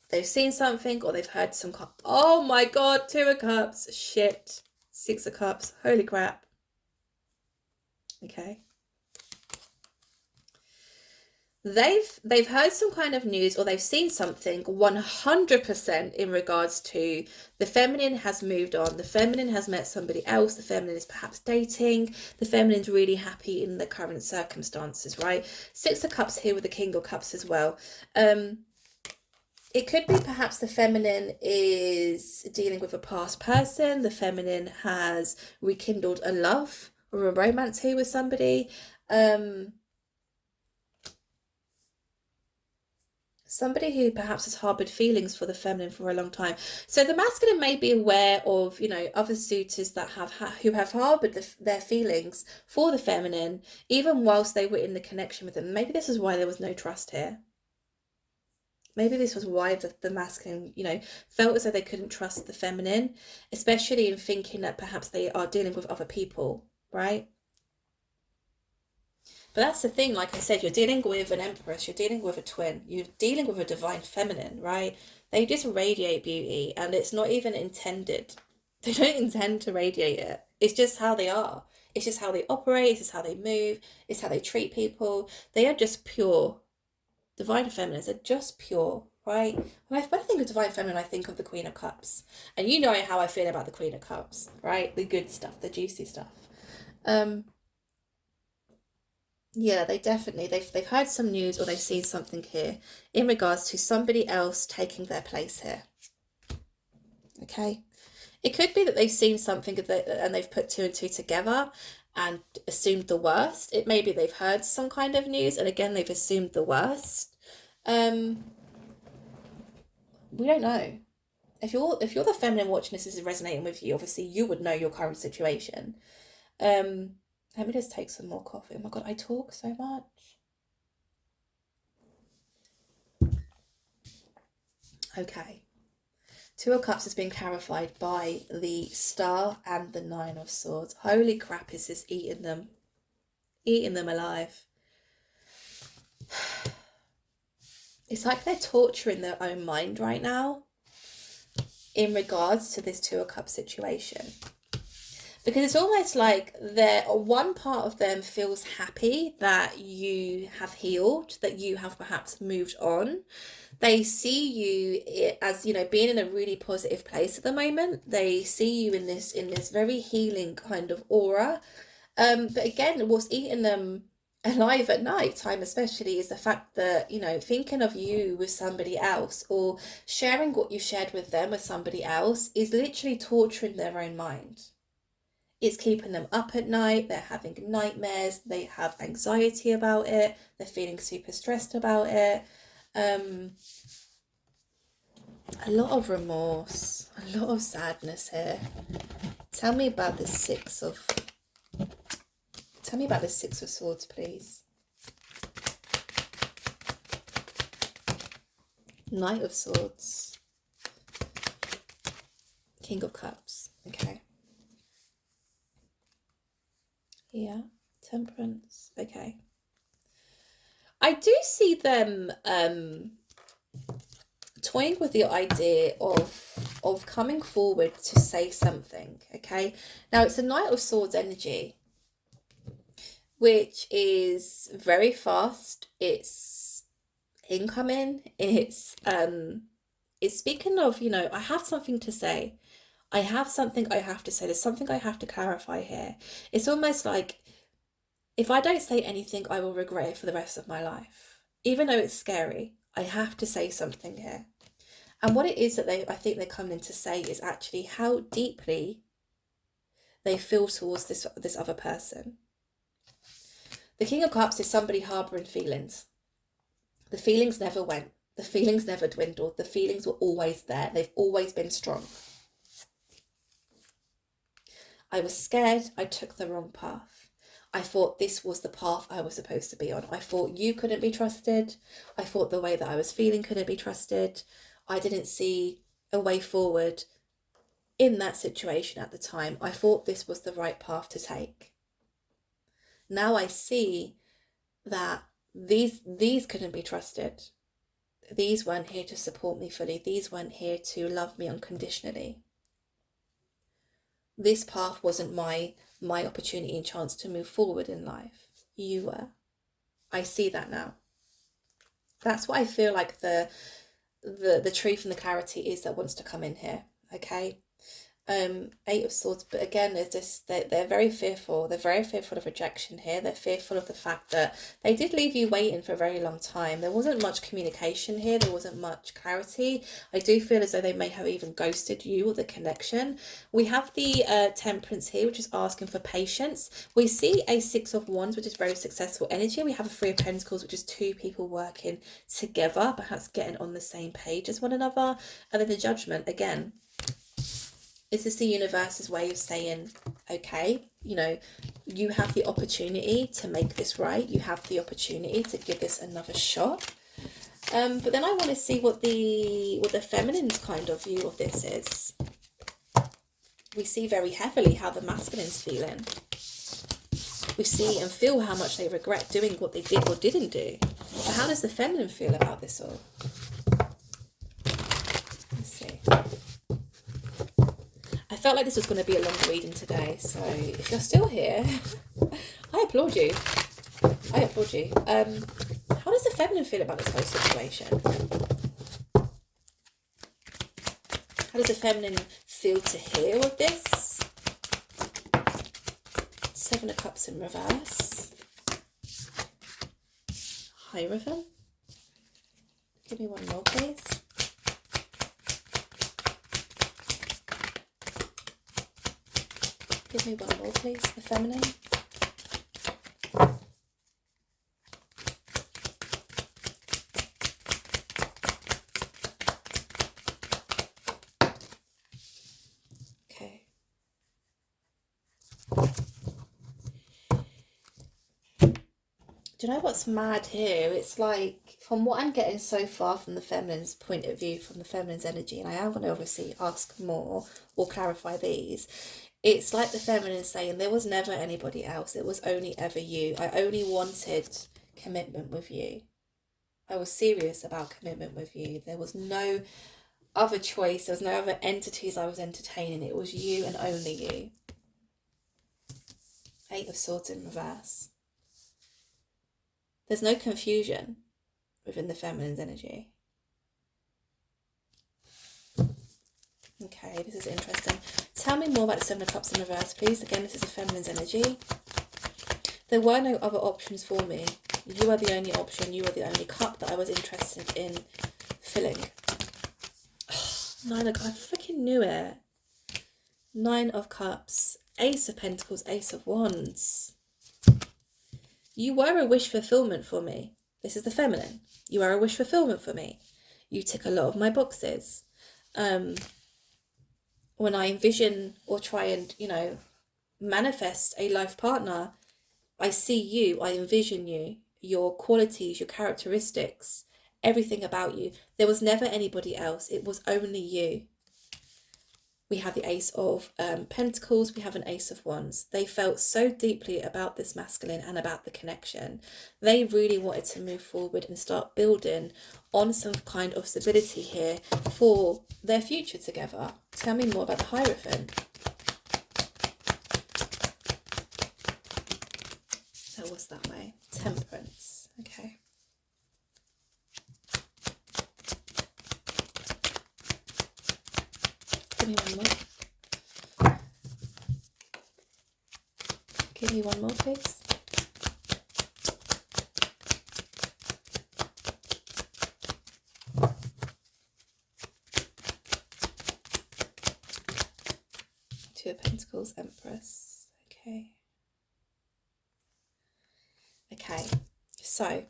They've seen something, or they've heard some... Oh my God, Two of Cups. Shit. Six of Cups. Holy crap. Okay. they've heard some kind of news, or they've seen something 100% in regards to the feminine has moved on, the feminine has met somebody else, the feminine is perhaps dating, the feminine's really happy in the current circumstances, right? Six of Cups here with the King of Cups as well. It could be perhaps the feminine is dealing with a past person, the feminine has rekindled a love or a romance here with somebody. Somebody who perhaps has harbored feelings for the feminine for a long time. So the masculine may be aware of, other suitors that who have harbored their feelings for the feminine, even whilst they were in the connection with them. Maybe this is why there was no trust here. Maybe this was why the masculine, felt as though they couldn't trust the feminine, especially in thinking that perhaps they are dealing with other people, right? But that's the thing, like I said, you're dealing with an empress, you're dealing with a twin, you're dealing with a divine feminine, right? They just radiate beauty, and it's not even intended. They don't intend to radiate it. It's just how they are. It's just how they operate, it's just how they move, it's how they treat people. They are just pure. Divine feminines are just pure, right? When I think of divine feminine, I think of the Queen of Cups. And you know how I feel about the Queen of Cups, right? The good stuff, the juicy stuff. Yeah, they've heard some news, or they've seen something here in regards to somebody else taking their place here. Okay. It could be that they've seen something and they've put two and two together and assumed the worst. It may be they've heard some kind of news and again they've assumed the worst. We don't know. If you're the feminine watching this is resonating with you, obviously you would know your current situation. Let me just take some more coffee. Oh my god, I talk so much. Okay. Two of Cups has been clarified by the Star and the Nine of Swords. Holy crap, is this eating them alive. It's like they're torturing their own mind right now in regards to this Two of Cups situation. Because it's almost like one part of them feels happy that you have healed, that you have perhaps moved on. They see you as, being in a really positive place at the moment. They see you in this very healing kind of aura. But again, what's eating them alive at night time especially is the fact that, thinking of you with somebody else or sharing what you shared with them with somebody else is literally torturing their own mind. It's keeping them up at night, they're having nightmares, they have anxiety about it, they're feeling super stressed about it. A lot of remorse, a lot of sadness here. Tell me about the Six of Swords, please. Knight of Swords. King of Cups. Okay. Yeah. Temperance. Okay. I do see them toying with the idea of coming forward to say something. Okay. Now it's a Knight of Swords energy, which is very fast. It's incoming. It's speaking of, I have something to say. I have something I have to say. There's something I have to clarify here. It's almost like if I don't say anything, I will regret it for the rest of my life. Even though it's scary, I have to say something here. And what it is that I think they're coming in to say is actually how deeply they feel towards this other person. The King of Cups is somebody harbouring feelings. The feelings never went. The feelings never dwindled. The feelings were always there. They've always been strong. I was scared. I took the wrong path. I thought this was the path I was supposed to be on. I thought you couldn't be trusted. I thought the way that I was feeling couldn't be trusted. I didn't see a way forward in that situation at the time. I thought this was the right path to take. Now I see that these couldn't be trusted. These weren't here to support me fully. These weren't here to love me unconditionally. This path wasn't my opportunity and chance to move forward in life. You were. I see that now. That's what I feel like the truth and the clarity is that wants to come in here. Okay. Eight of Swords, but again, there's this, they're very fearful. They're very fearful of rejection here. They're fearful of the fact that they did leave you waiting for a very long time. There wasn't much communication here. There wasn't much clarity. I do feel as though they may have even ghosted you or the connection. We have the Temperance here, which is asking for patience. We see a Six of Wands, which is very successful energy. We have a Three of Pentacles, which is two people working together, perhaps getting on the same page as one another. And then the Judgment, again, is this the universe's way of saying, okay, you know, you have the opportunity to make this right. You have the opportunity to give this another shot. But then I want to see what the feminine's kind of view of this is. We see very heavily how the masculine's feeling. We see and feel how much they regret doing what they did or didn't do. But how does the feminine feel about this all? Let's see. I felt like this was going to be a long reading today, so if you're still here, I applaud you. I applaud you. How does the feminine feel about this whole situation? How does the feminine feel to hear of this? Seven of Cups in reverse. Hierophant. Give me one more, please. Give me one more, please. The feminine. Okay. Do you know what's mad here? It's like, from what I'm getting so far from the feminine's point of view, from the feminine's energy, and I am going to obviously ask more or clarify these, it's like the feminine saying there was never anybody else. It was only ever you. I only wanted commitment with you. I was serious about commitment with you. There was no other choice. There was no other entities I was entertaining. It was you and only you. Eight of Swords in reverse. There's no confusion within the feminine's energy. Okay, this is interesting. Tell me more about the Seven of Cups in reverse, please. Again, this is the feminine's energy. There were no other options for me. You are the only option. You are the only cup that I was interested in filling. Nine of Cups. I freaking knew it. Nine of Cups. Ace of Pentacles. Ace of Wands. You were a wish fulfillment for me. This is the feminine. You are a wish fulfillment for me. You tick a lot of my boxes. When I envision or try and, you know, manifest a life partner, I see you, I envision you, your qualities, your characteristics, everything about you. There was never anybody else. It was only you. We have the Ace of Pentacles. We have an Ace of Wands. They felt so deeply about this masculine and about the connection. They really wanted to move forward and start building on some kind of stability here for their future together. Tell me more about the Hierophant. So what's that way? Temperance. Okay. Give me one more. Give me one more, please. Two of Pentacles, Empress. Okay. Okay. So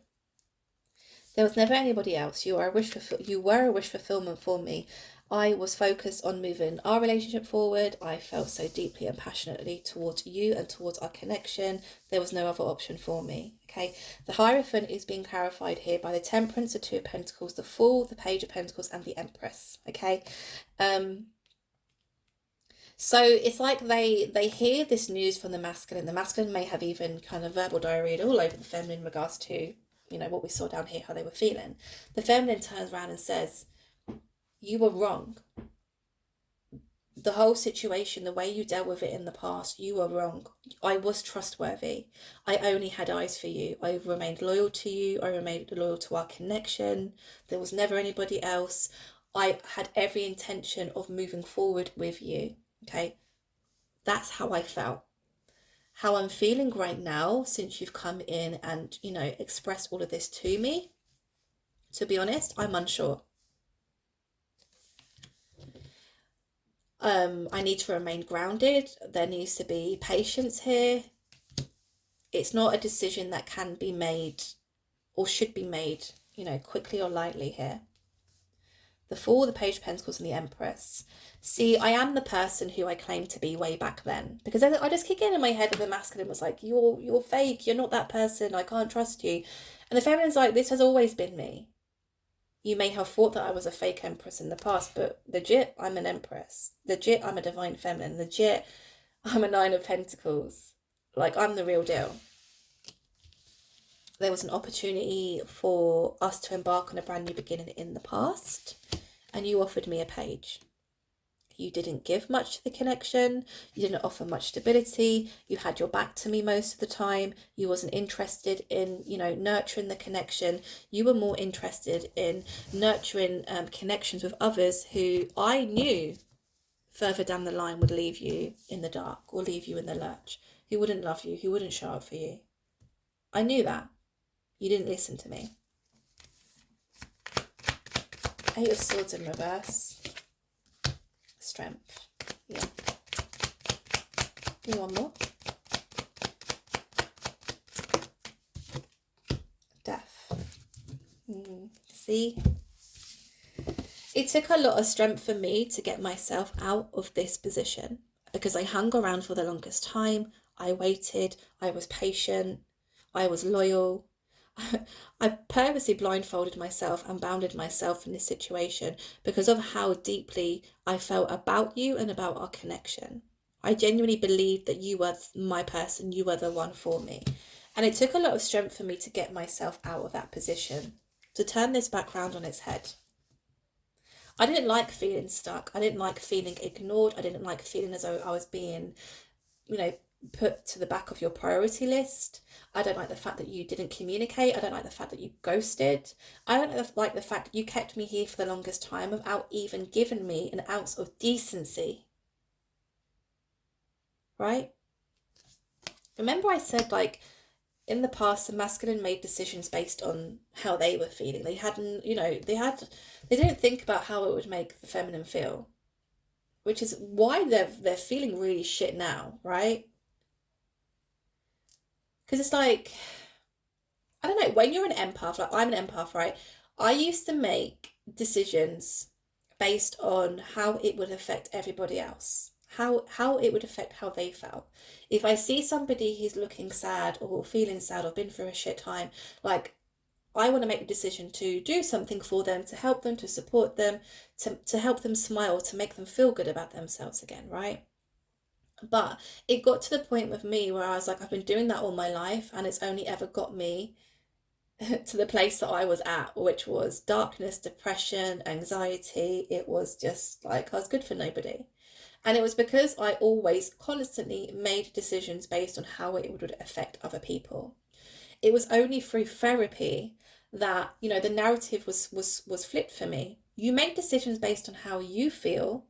there was never anybody else. You were a wish fulfillment for me. I was focused on moving our relationship forward. I felt so deeply and passionately towards you and towards our connection. There was no other option for me. Okay. The Hierophant is being clarified here by the Temperance, the Two of Pentacles, the Fool, the Page of Pentacles, and the Empress. Okay. So it's like they hear this news from the masculine. The masculine may have even kind of verbal diarrhea all over the feminine in regards to, you know, what we saw down here, how they were feeling. The feminine turns around and says, you were wrong. the whole situation, the way you dealt with it in the past, you were wrong. I was trustworthy. I only had eyes for you. I remained loyal to you. I remained loyal to our connection. There was never anybody else. I had every intention of moving forward with you. Okay. That's how I felt. How I'm feeling right now, since you've come in and, expressed all of this to me, to be honest, I'm unsure. I need to remain grounded. There needs to be patience here. It's not a decision that can be made or should be made, quickly or lightly here. The Fool, the Page of Pentacles, and the Empress. See, I am the person who I claimed to be way back then, because I just keep getting in my head that the masculine was like, you're fake, you're not that person, I can't trust you. And the feminine's like, this has always been me. You may have thought that I was a fake empress in the past, but legit, I'm an empress. Legit, I'm a divine feminine. Legit, I'm a 9 of Pentacles. Like, I'm the real deal. There was an opportunity for us to embark on a brand new beginning in the past, and you offered me a page. You didn't give much to the connection. You didn't offer much stability. You had your back to me most of the time. You wasn't interested in, nurturing the connection. You were more interested in nurturing connections with others who I knew further down the line would leave you in the dark or leave you in the lurch, who wouldn't love you, who wouldn't show up for you. I knew that. You didn't listen to me. 8 of Swords in reverse. Strength. Yeah. You want more? Death. See? It took a lot of strength for me to get myself out of this position, because I hung around for the longest time. I waited. I was patient. I was loyal. I purposely blindfolded myself and bounded myself in this situation because of how deeply I felt about you and about our connection. I genuinely believed that you were my person, you were the one for me. And it took a lot of strength for me to get myself out of that position, to turn this background on its head. I didn't like feeling stuck. I didn't like feeling ignored. I didn't like feeling as though I was being, put to the back of your priority list. I don't like the fact that you didn't communicate. I don't like the fact that you ghosted. I don't like the fact that you kept me here for the longest time without even giving me an ounce of decency. Right? Remember I said, in the past, the masculine made decisions based on how they were feeling. They hadn't, they didn't think about how it would make the feminine feel, which is why they're feeling really shit now, right? Because it's like, I don't know, when you're an empath, like I'm an empath, right? I used to make decisions based on how it would affect everybody else, how it would affect how they felt. If I see somebody who's looking sad or feeling sad or been through a shit time, I want to make a decision to do something for them, to help them, to support them, to help them smile, to make them feel good about themselves again, right? But it got to the point with me where I was like, I've been doing that all my life, and it's only ever got me to the place that I was at, which was darkness, depression, anxiety. It was just like I was good for nobody. And it was because I always constantly made decisions based on how it would affect other people. It was only through therapy that, the narrative was flipped for me. You make decisions based on how you feel,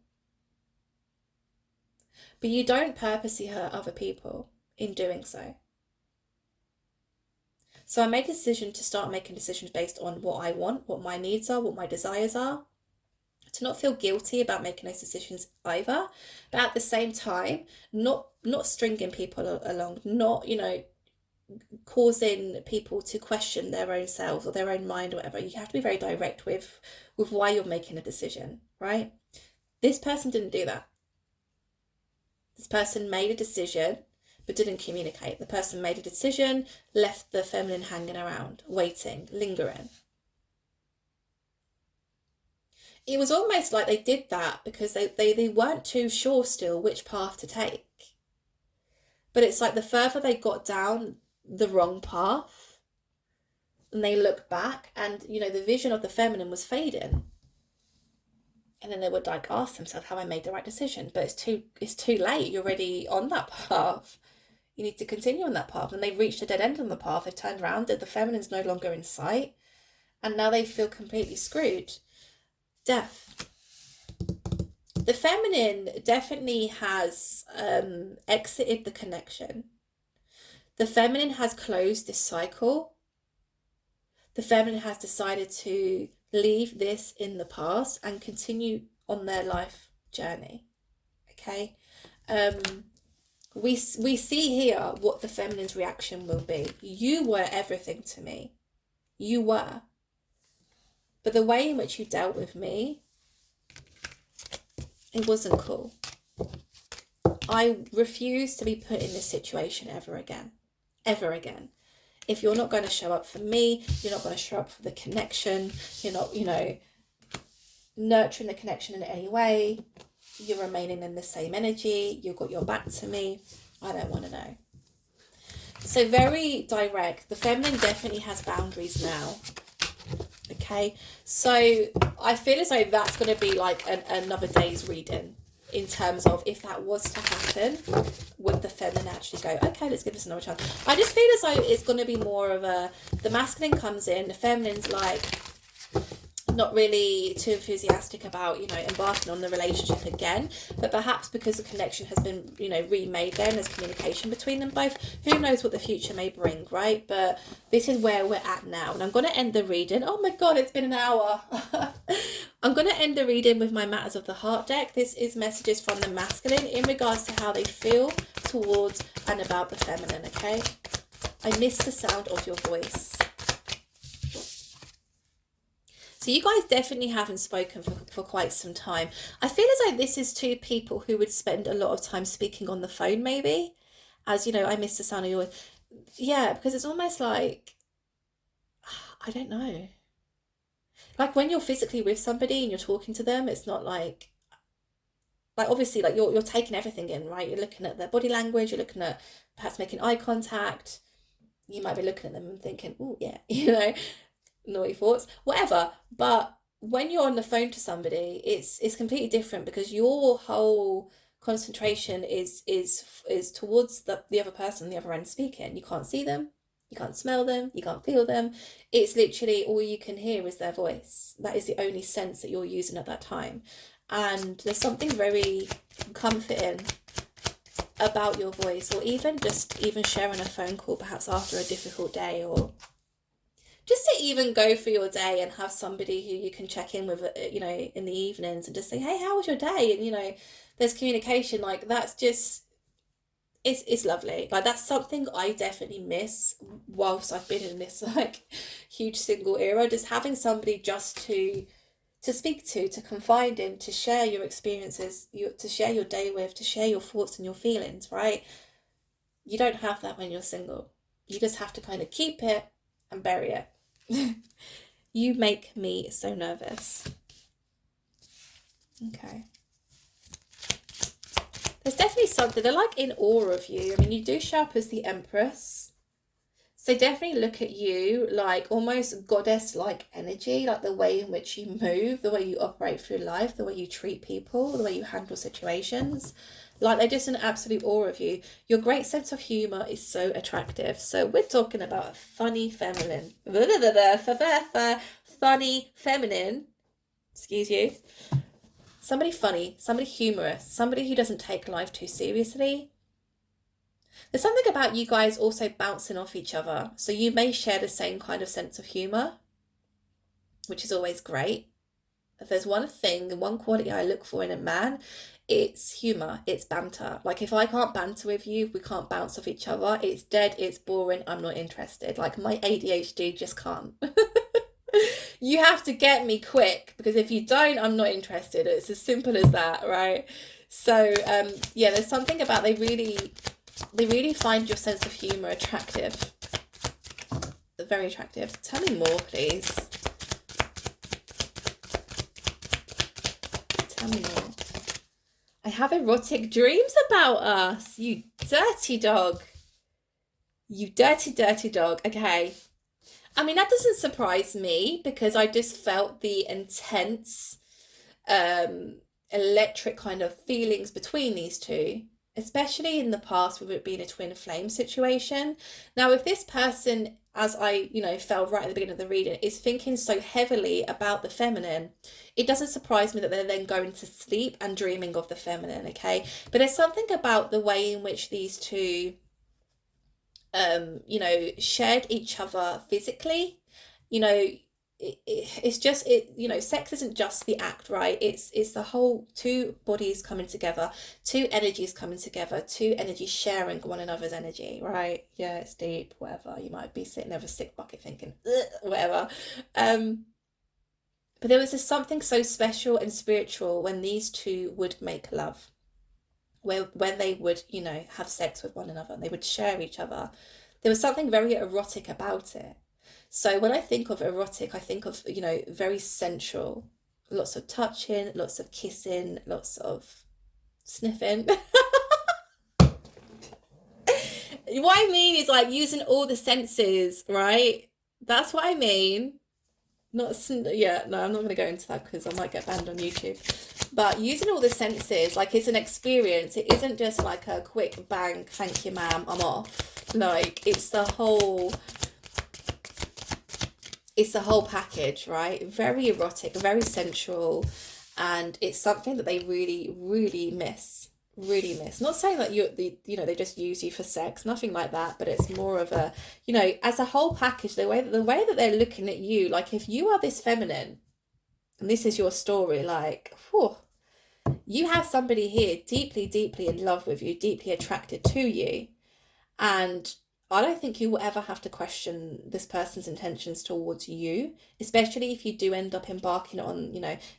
but you don't purposely hurt other people in doing so. So I made a decision to start making decisions based on what I want, what my needs are, what my desires are, to not feel guilty about making those decisions either, but at the same time, not stringing people along, not, causing people to question their own selves or their own mind or whatever. You have to be very direct with why you're making a decision, right? This person didn't do that. This person made a decision but didn't communicate. The person made a decision, left the feminine hanging around, waiting, lingering. It was almost like they did that because they weren't too sure still which path to take. But it's like the further they got down the wrong path, and they look back and, the vision of the feminine was fading. And then they would like ask themselves, have I made the right decision? But it's too late. You're already on that path. You need to continue on that path. And they've reached a dead end on the path. They've turned around. The feminine's no longer in sight. And now they feel completely screwed. Death. The feminine definitely has exited the connection. The feminine has closed this cycle. The feminine has decided to leave this in the past and continue on their life journey. Okay? We see here what the feminine's reaction will be. You were everything to me. You were. But the way in which you dealt with me, it wasn't cool. I refuse to be put in this situation ever again. Ever again. If you're not going to show up for me, you're not going to show up for the connection, you're not, nurturing the connection in any way, you're remaining in the same energy, you've got your back to me, I don't want to know. So very direct. The feminine definitely has boundaries now. Okay, so I feel as though that's going to be like another day's reading in terms of if that was to happen, would the feminine actually go, okay, let's give this another chance. I just feel as though it's going to be more of the masculine comes in, the feminine's like not really too enthusiastic about, embarking on the relationship again, but perhaps because the connection has been, remade there and there's communication between them both, who knows what the future may bring, right? But this is where we're at now, and I'm going to end the reading. Oh my god, it's been an hour. I'm going to end the reading with my Matters of the Heart deck. This is messages from the masculine in regards to how they feel towards and about the feminine, okay? I miss the sound of your voice. So you guys definitely haven't spoken for quite some time. I feel as though this is two people who would spend a lot of time speaking on the phone, maybe. As, I miss the sound of your voice. Yeah, because it's almost like, I don't know. Like when you're physically with somebody and you're talking to them, it's not like obviously like you're taking everything in, right? You're looking at their body language, you're looking at perhaps making eye contact. You might be looking at them and thinking, oh yeah, naughty thoughts, whatever. But when you're on the phone to somebody, it's completely different because your whole concentration is towards the other person, the other end speaking. You can't see them, you can't smell them, you can't feel them. It's literally all you can hear is their voice. That is the only sense that you're using at that time. And there's something very comforting about your voice, or even sharing a phone call perhaps after a difficult day, or just to even go for your day and have somebody who you can check in with, in the evenings and just say, hey, how was your day? And, there's communication, like that's just, it's lovely. Like that's something I definitely miss whilst I've been in this like huge single era, just having somebody just to speak to confide in, to share your experiences, to share your day with, to share your thoughts and your feelings, right? You don't have that when you're single. You just have to kind of keep it and bury it. You make me so nervous. Okay. There's definitely something, they're like in awe of you. I mean, you do show up as the Empress. So definitely look at you like almost goddess-like energy, like the way in which you move, the way you operate through life, the way you treat people, the way you handle situations. Like they're just in absolute awe of you. Your great sense of humour is so attractive. So we're talking about a funny feminine. Funny feminine. Excuse you. Somebody funny, somebody humorous, somebody who doesn't take life too seriously. There's something about you guys also bouncing off each other. So you may share the same kind of sense of humour, which is always great. If there's one thing, one quality I look for in a man, it's humour, it's banter. Like if I can't banter with you, we can't bounce off each other, it's dead, it's boring, I'm not interested. Like my ADHD just can't. You have to get me quick, because if you don't, I'm not interested. It's as simple as that, right? So there's something about they really find your sense of humour attractive. Very attractive. Tell me more, please. Tell me more. I have erotic dreams about us. You dirty dog. You dirty, dirty dog. Okay. I mean, that doesn't surprise me because I just felt the intense um, electric kind of feelings between these two, especially in the past with it being a twin flame situation. Now, if this person, as I, felt right at the beginning of the reading, is thinking so heavily about the feminine, it doesn't surprise me that they're then going to sleep and dreaming of the feminine, okay? But there's something about the way in which these two shared each other physically. It's just sex isn't just the act, right? It's the whole two bodies coming together, two energies coming together, two energies sharing one another's energy, right? Yeah, it's deep, whatever. You might be sitting there with a sick bucket thinking, whatever. But there was just something so special and spiritual when these two would make love, when they would, have sex with one another and they would share each other. There was something very erotic about it. So when I think of erotic, I think of, very sensual. Lots of touching, lots of kissing, lots of sniffing. What I mean is like using all the senses, right? That's what I mean. Not, yeah, no, I'm not going to go into that because I might get banned on YouTube. But using all the senses, like it's an experience. It isn't just like a quick bang, thank you, ma'am, I'm off. Like it's the whole package, right? Very erotic, very sensual, and it's something that they really, really miss. Really miss. Not saying that they just use you for sex, nothing like that, but it's more of a, as a whole package, the way that they're looking at you, like if you are this feminine and this is your story, like, whew, you have somebody here deeply, deeply in love with you, deeply attracted to you, and I don't think you will ever have to question this person's intentions towards you, especially if you do end up embarking on,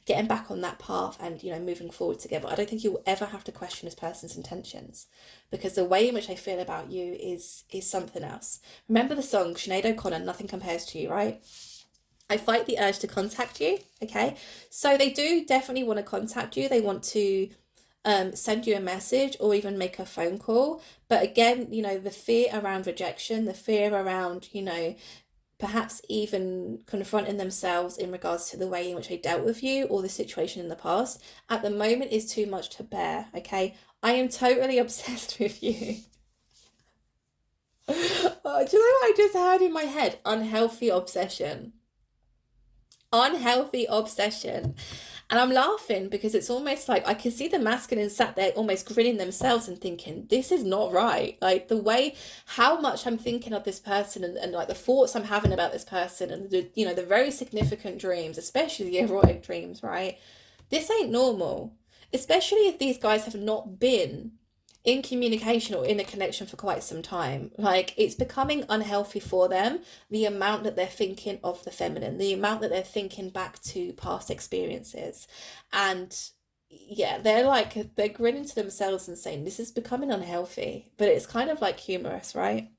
getting back on that path and, moving forward together. I don't think you will ever have to question this person's intentions because the way in which they feel about you is something else. Remember the song Sinead O'Connor, Nothing Compares to You, right? I fight the urge to contact you, okay? So they do definitely want to contact you. They want to send you a message or even make a phone call. But again, the fear around rejection, the fear around, perhaps even confronting themselves in regards to the way in which they dealt with you or the situation in the past, at the moment is too much to bear, okay? I am totally obsessed with you. Oh, do you know what I just heard in my head? Unhealthy obsession. Unhealthy obsession. And I'm laughing because it's almost like I can see the masculine sat there almost grinning themselves and thinking, this is not right. Like the way, how much I'm thinking of this person and like the thoughts I'm having about this person and the very significant dreams, especially the erotic dreams, right? This ain't normal. Especially if these guys have not been in communication or in a connection for quite some time. Like it's becoming unhealthy for them, the amount that they're thinking of the feminine, the amount that they're thinking back to past experiences. And yeah, they're grinning to themselves and saying, this is becoming unhealthy. But it's kind of like humorous, right?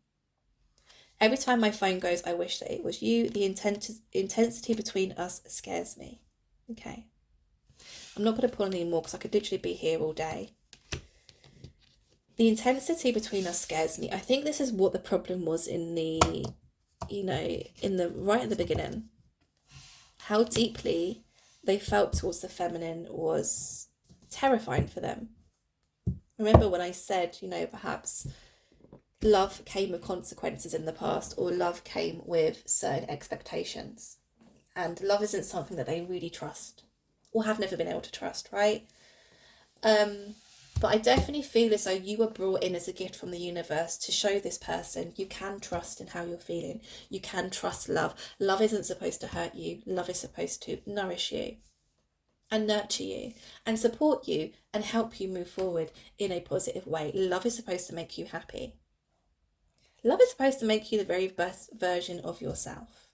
Every time my phone goes, I wish that it was you. The intensity between us scares me. Okay. I'm not going to pull any more because I could literally be here all day. The intensity between us scares me. I think this is what the problem was in the right at the beginning. How deeply they felt towards the feminine was terrifying for them. Remember when I said, perhaps love came with consequences in the past, or love came with certain expectations. And love isn't something that they really trust or have never been able to trust, right? But I definitely feel as though you were brought in as a gift from the universe to show this person you can trust in how you're feeling. You can trust love. Love isn't supposed to hurt you. Love is supposed to nourish you and nurture you and support you and help you move forward in a positive way. Love is supposed to make you happy. Love is supposed to make you the very best version of yourself.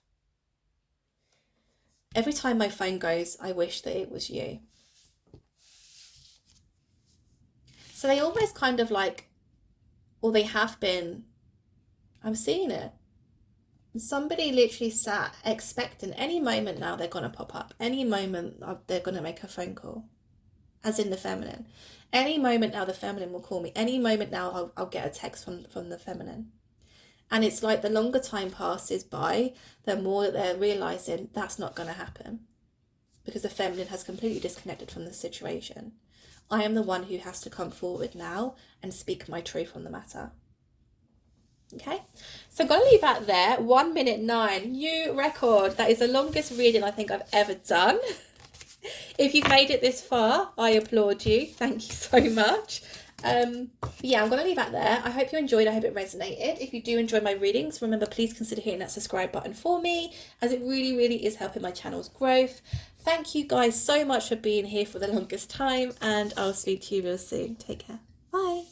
Every time my phone goes, I wish that it was you. So they almost kind of like, or they have been, I'm seeing it. Somebody literally sat expecting any moment now they're going to pop up. Any moment they're going to make a phone call, as in the feminine. Any moment now the feminine will call me. Any moment now I'll get a text from the feminine. And it's like the longer time passes by, the more that they're realising that's not going to happen. because the feminine has completely disconnected from the situation. I am the one who has to come forward now and speak my truth on the matter. Okay, so I'm going to leave that there. 1 minute 9, new record. That is the longest reading I think I've ever done. If you've made it this far, I applaud you. Thank you so much. Yeah, I'm going to leave that there. I hope you enjoyed. I hope it resonated. If you do enjoy my readings, remember, please consider hitting that subscribe button for me, as it really, really is helping my channel's growth. Thank you guys so much for being here for the longest time, and I'll speak to you real soon. Take care. Bye.